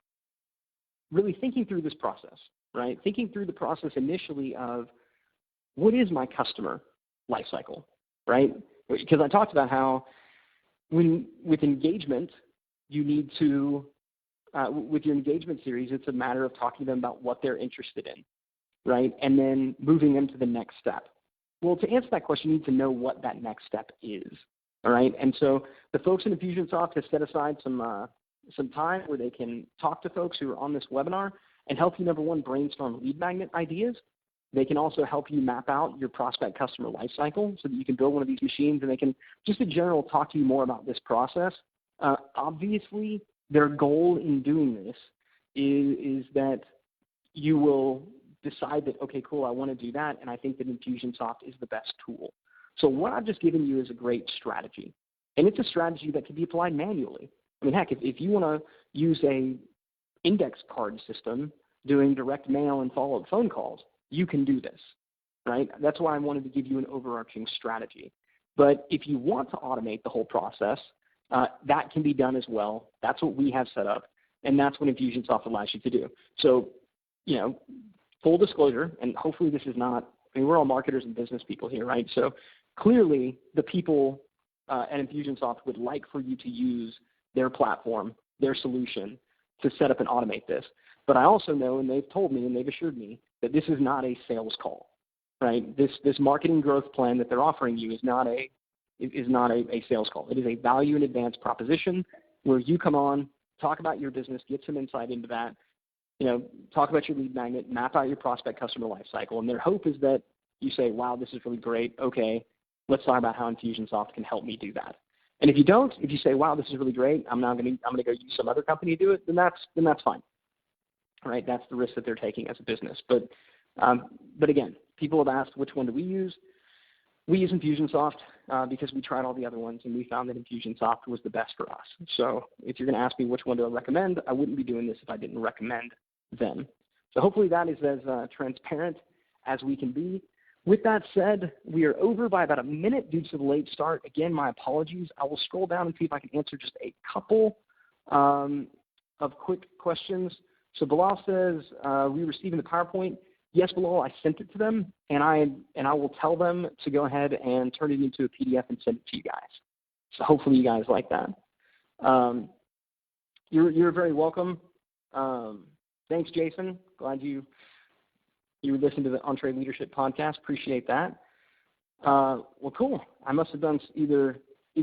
really thinking through this process, right? Thinking through the process initially of what is my customer lifecycle, right? Because I talked about how with engagement, you need to, with your engagement series, it's a matter of talking to them about what they're interested in, right? And then moving them to the next step. Well, to answer that question, you need to know what that next step is, all right? And so the folks in Infusionsoft have set aside some time where they can talk to folks who are on this webinar and help you, number one, brainstorm lead magnet ideas. They can also help you map out your prospect customer lifecycle so that you can build one of these machines, and they can just in general talk to you more about this process. Obviously, their goal in doing this is that you will decide that, okay, cool, I want to do that, and I think that Infusionsoft is the best tool. So what I've just given you is a great strategy, and it's a strategy that can be applied manually. I mean, heck, if you want to use a index card system doing direct mail and follow-up phone calls, you can do this, right? That's why I wanted to give you an overarching strategy. But if you want to automate the whole process, that can be done as well. That's what we have set up, and that's what Infusionsoft allows you to do. So, you know, full disclosure, and hopefully this is not, I mean, we're all marketers and business people here, right? So clearly the people at Infusionsoft would like for you to use their platform, their solution, to set up and automate this. But I also know, and they've told me and they've assured me, that this is not a sales call, right? This marketing growth plan that they're offering you is not a sales call. It is a value in advance proposition where you come on, talk about your business, get some insight into that, you know, talk about your lead magnet, map out your prospect customer life cycle, and their hope is that you say, wow, this is really great. Okay, let's talk about how Infusionsoft can help me do that. And if you don't, if you say, wow, this is really great, I'm going to go use some other company to do it, then that's fine. Right? That's the risk that they're taking as a business. But again, people have asked, which one do we use? We use Infusionsoft because we tried all the other ones, and we found that Infusionsoft was the best for us. So if you're going to ask me which one do I recommend, I wouldn't be doing this if I didn't recommend them. So hopefully that is as transparent as we can be. With that said, we are over by about a minute due to the late start. Again, my apologies. I will scroll down and see if I can answer just a couple of quick questions. So Bilal says, we receiving the PowerPoint? Yes, Bilal, I sent it to them, and I will tell them to go ahead and turn it into a PDF and send it to you guys. So hopefully you guys like that. You're very welcome. Thanks, Jason. Glad you listened to the EntreLeadership podcast. Appreciate that. Well, cool. I must have done either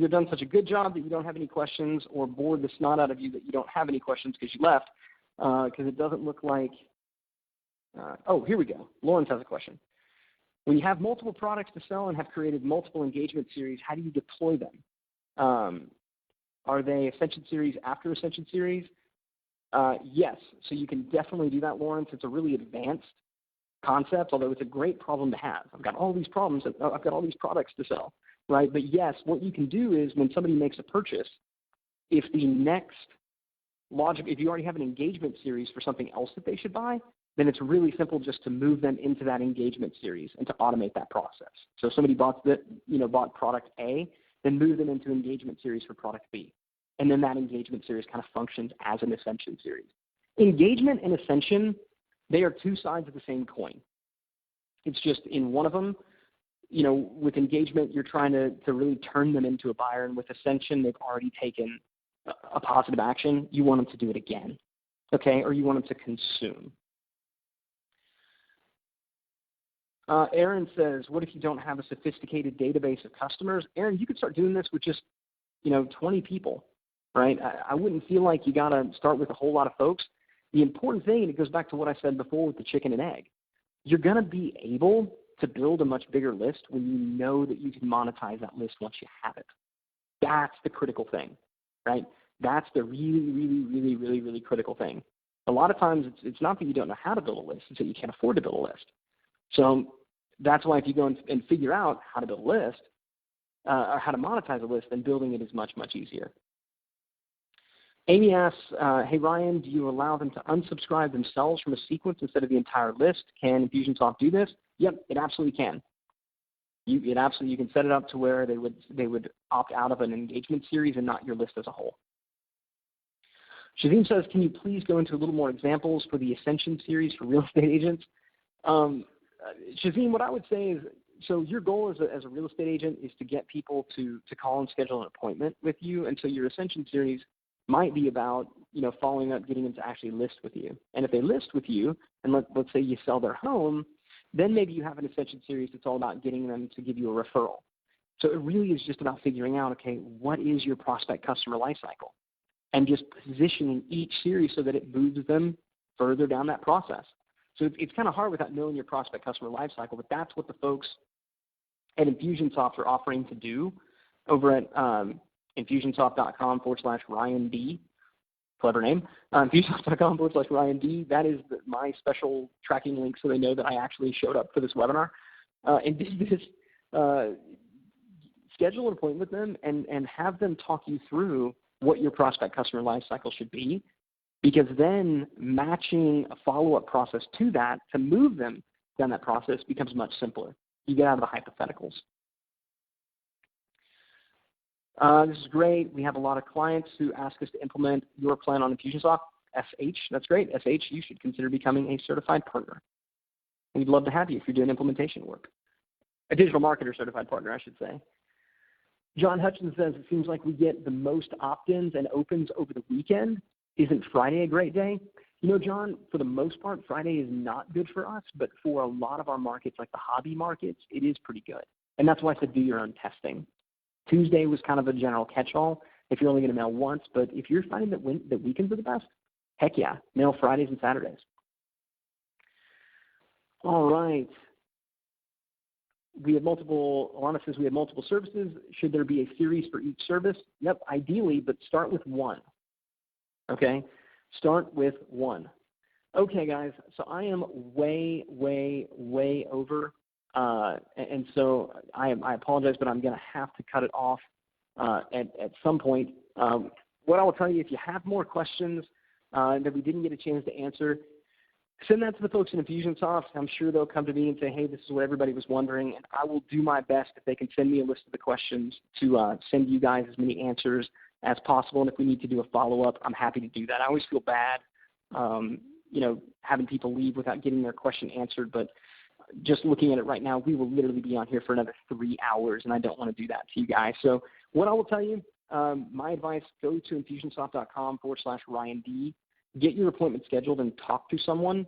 done such a good job that you don't have any questions, or bored the snot out of you that you don't have any questions because you left. Because it doesn't look like, oh, here we go. Lawrence has a question. When you have multiple products to sell and have created multiple engagement series, how do you deploy them? Are they Ascension series after Ascension series? Yes, so you can definitely do that, Lawrence. It's a really advanced concept, although it's a great problem to have. I've got all these problems, I've got all these products to sell, right? But yes, what you can do is when somebody makes a purchase, if the next logic, if you already have an engagement series for something else that they should buy, then it's really simple just to move them into that engagement series and to automate that process. So if somebody bought product A, then move them into engagement series for product B. And then that engagement series kind of functions as an ascension series. Engagement and ascension, they are two sides of the same coin. It's just in one of them, with engagement, you're trying to really turn them into a buyer. And with ascension, they've already taken a positive action. You want them to do it again, okay? Or you want them to consume. Aaron says, what if you don't have a sophisticated database of customers? Aaron, you could start doing this with just, 20 people, right? I wouldn't feel like you got to start with a whole lot of folks. The important thing, and it goes back to what I said before with the chicken and egg, you're going to be able to build a much bigger list when you know that you can monetize that list once you have it. That's the critical thing, right? That's the really, really, really, really, really critical thing. A lot of times it's not that you don't know how to build a list, it's that you can't afford to build a list. So that's why if you go and figure out how to build a list or how to monetize a list, then building it is much, much easier. Amy asks, hey, Ryan, do you allow them to unsubscribe themselves from a sequence instead of the entire list? Can Infusionsoft do this? Yep, it absolutely can. You can set it up to where they would opt out of an engagement series and not your list as a whole. Shazim says, can you please go into a little more examples for the Ascension series for real estate agents? Shazim, what I would say is, so your goal as a real estate agent is to get people to call and schedule an appointment with you, and so your Ascension series might be about, following up, getting them to actually list with you. And if they list with you, and let's say you sell their home, then maybe you have an Ascension series that's all about getting them to give you a referral. So it really is just about figuring out, okay, what is your prospect customer lifecycle? And just positioning each series so that it moves them further down that process. So it's kind of hard without knowing your prospect customer lifecycle, but that's what the folks at Infusionsoft are offering to do over at Infusionsoft.com/Ryan D. Clever name. Infusionsoft.com/Ryan D. That is my special tracking link so they know that I actually showed up for this webinar. And did this, schedule an appointment with them and have them talk you through what your prospect customer lifecycle should be, because then matching a follow-up process to that to move them down that process becomes much simpler. You get out of the hypotheticals. This is great. We have a lot of clients who ask us to implement your plan on Infusionsoft. SH, that's great. SH, you should consider becoming a certified partner. We'd love to have you if you're doing implementation work. A digital marketer certified partner, I should say. John Hutchins says, it seems like we get the most opt-ins and opens over the weekend. Isn't Friday a great day? John, for the most part, Friday is not good for us, but for a lot of our markets, like the hobby markets, it is pretty good. And that's why I said do your own testing. Tuesday was kind of a general catch-all if you're only going to mail once, but if you're finding that weekends are the best, heck yeah, mail Fridays and Saturdays. All right. Alana says we have multiple services. Should there be a series for each service? Yep, ideally, but start with one. Okay? Start with one. Okay, guys, so I am way, way, way over. And so I apologize, but I'm going to have to cut it off at some point. What I will tell you, if you have more questions that we didn't get a chance to answer, send that to the folks in Infusionsoft. I'm sure they'll come to me and say, hey, this is what everybody was wondering, and I will do my best if they can send me a list of the questions to send you guys as many answers as possible. And if we need to do a follow-up, I'm happy to do that. I always feel bad, having people leave without getting their question answered, but just looking at it right now, we will literally be on here for another 3 hours, and I don't want to do that to you guys. So what I will tell you, my advice, go to Infusionsoft.com/Ryan D. Get your appointment scheduled and talk to someone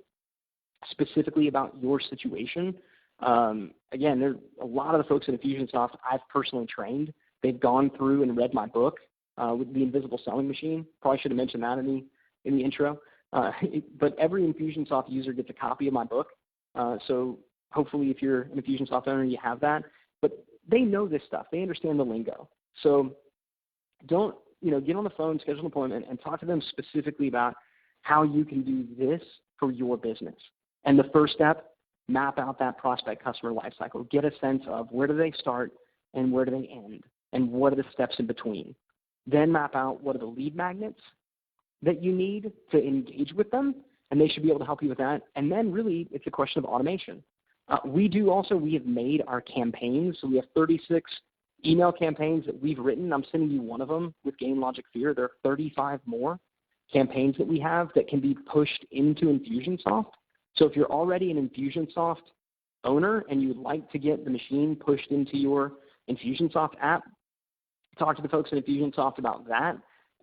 specifically about your situation. Again, there's a lot of the folks at Infusionsoft I've personally trained. They've gone through and read my book with the Invisible Selling Machine. Probably should have mentioned that in the intro. But every Infusionsoft user gets a copy of my book. So hopefully if you're an Infusionsoft owner, you have that. But they know this stuff. They understand the lingo. So don't, get on the phone, schedule an appointment, and talk to them specifically about how you can do this for your business. And the first step, map out that prospect customer lifecycle. Get a sense of where do they start and where do they end, and what are the steps in between. Then map out what are the lead magnets that you need to engage with them, and they should be able to help you with that. And then really it's a question of automation. We have made our campaigns. So we have 36 email campaigns that we've written. I'm sending you one of them with GameLogic Fear. There are 35 more campaigns that we have that can be pushed into Infusionsoft. So if you're already an Infusionsoft owner and you would like to get the machine pushed into your Infusionsoft app, talk to the folks at Infusionsoft about that.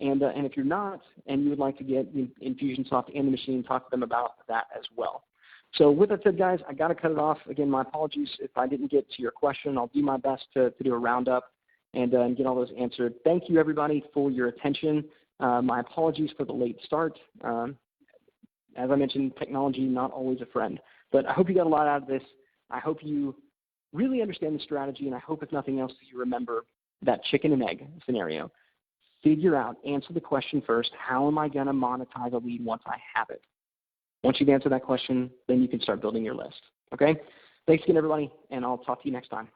And if you're not and you would like to get Infusionsoft and the machine, talk to them about that as well. So with that said, guys, I got to cut it off. Again, my apologies if I didn't get to your question. I'll do my best to do a roundup and get all those answered. Thank you, everybody, for your attention. My apologies for the late start. As I mentioned, technology not always a friend. But I hope you got a lot out of this. I hope you really understand the strategy, and I hope, if nothing else, that you remember that chicken and egg scenario. Figure out, answer the question first, how am I going to monetize a lead once I have it? Once you've answered that question, then you can start building your list. Okay? Thanks again, everybody, and I'll talk to you next time.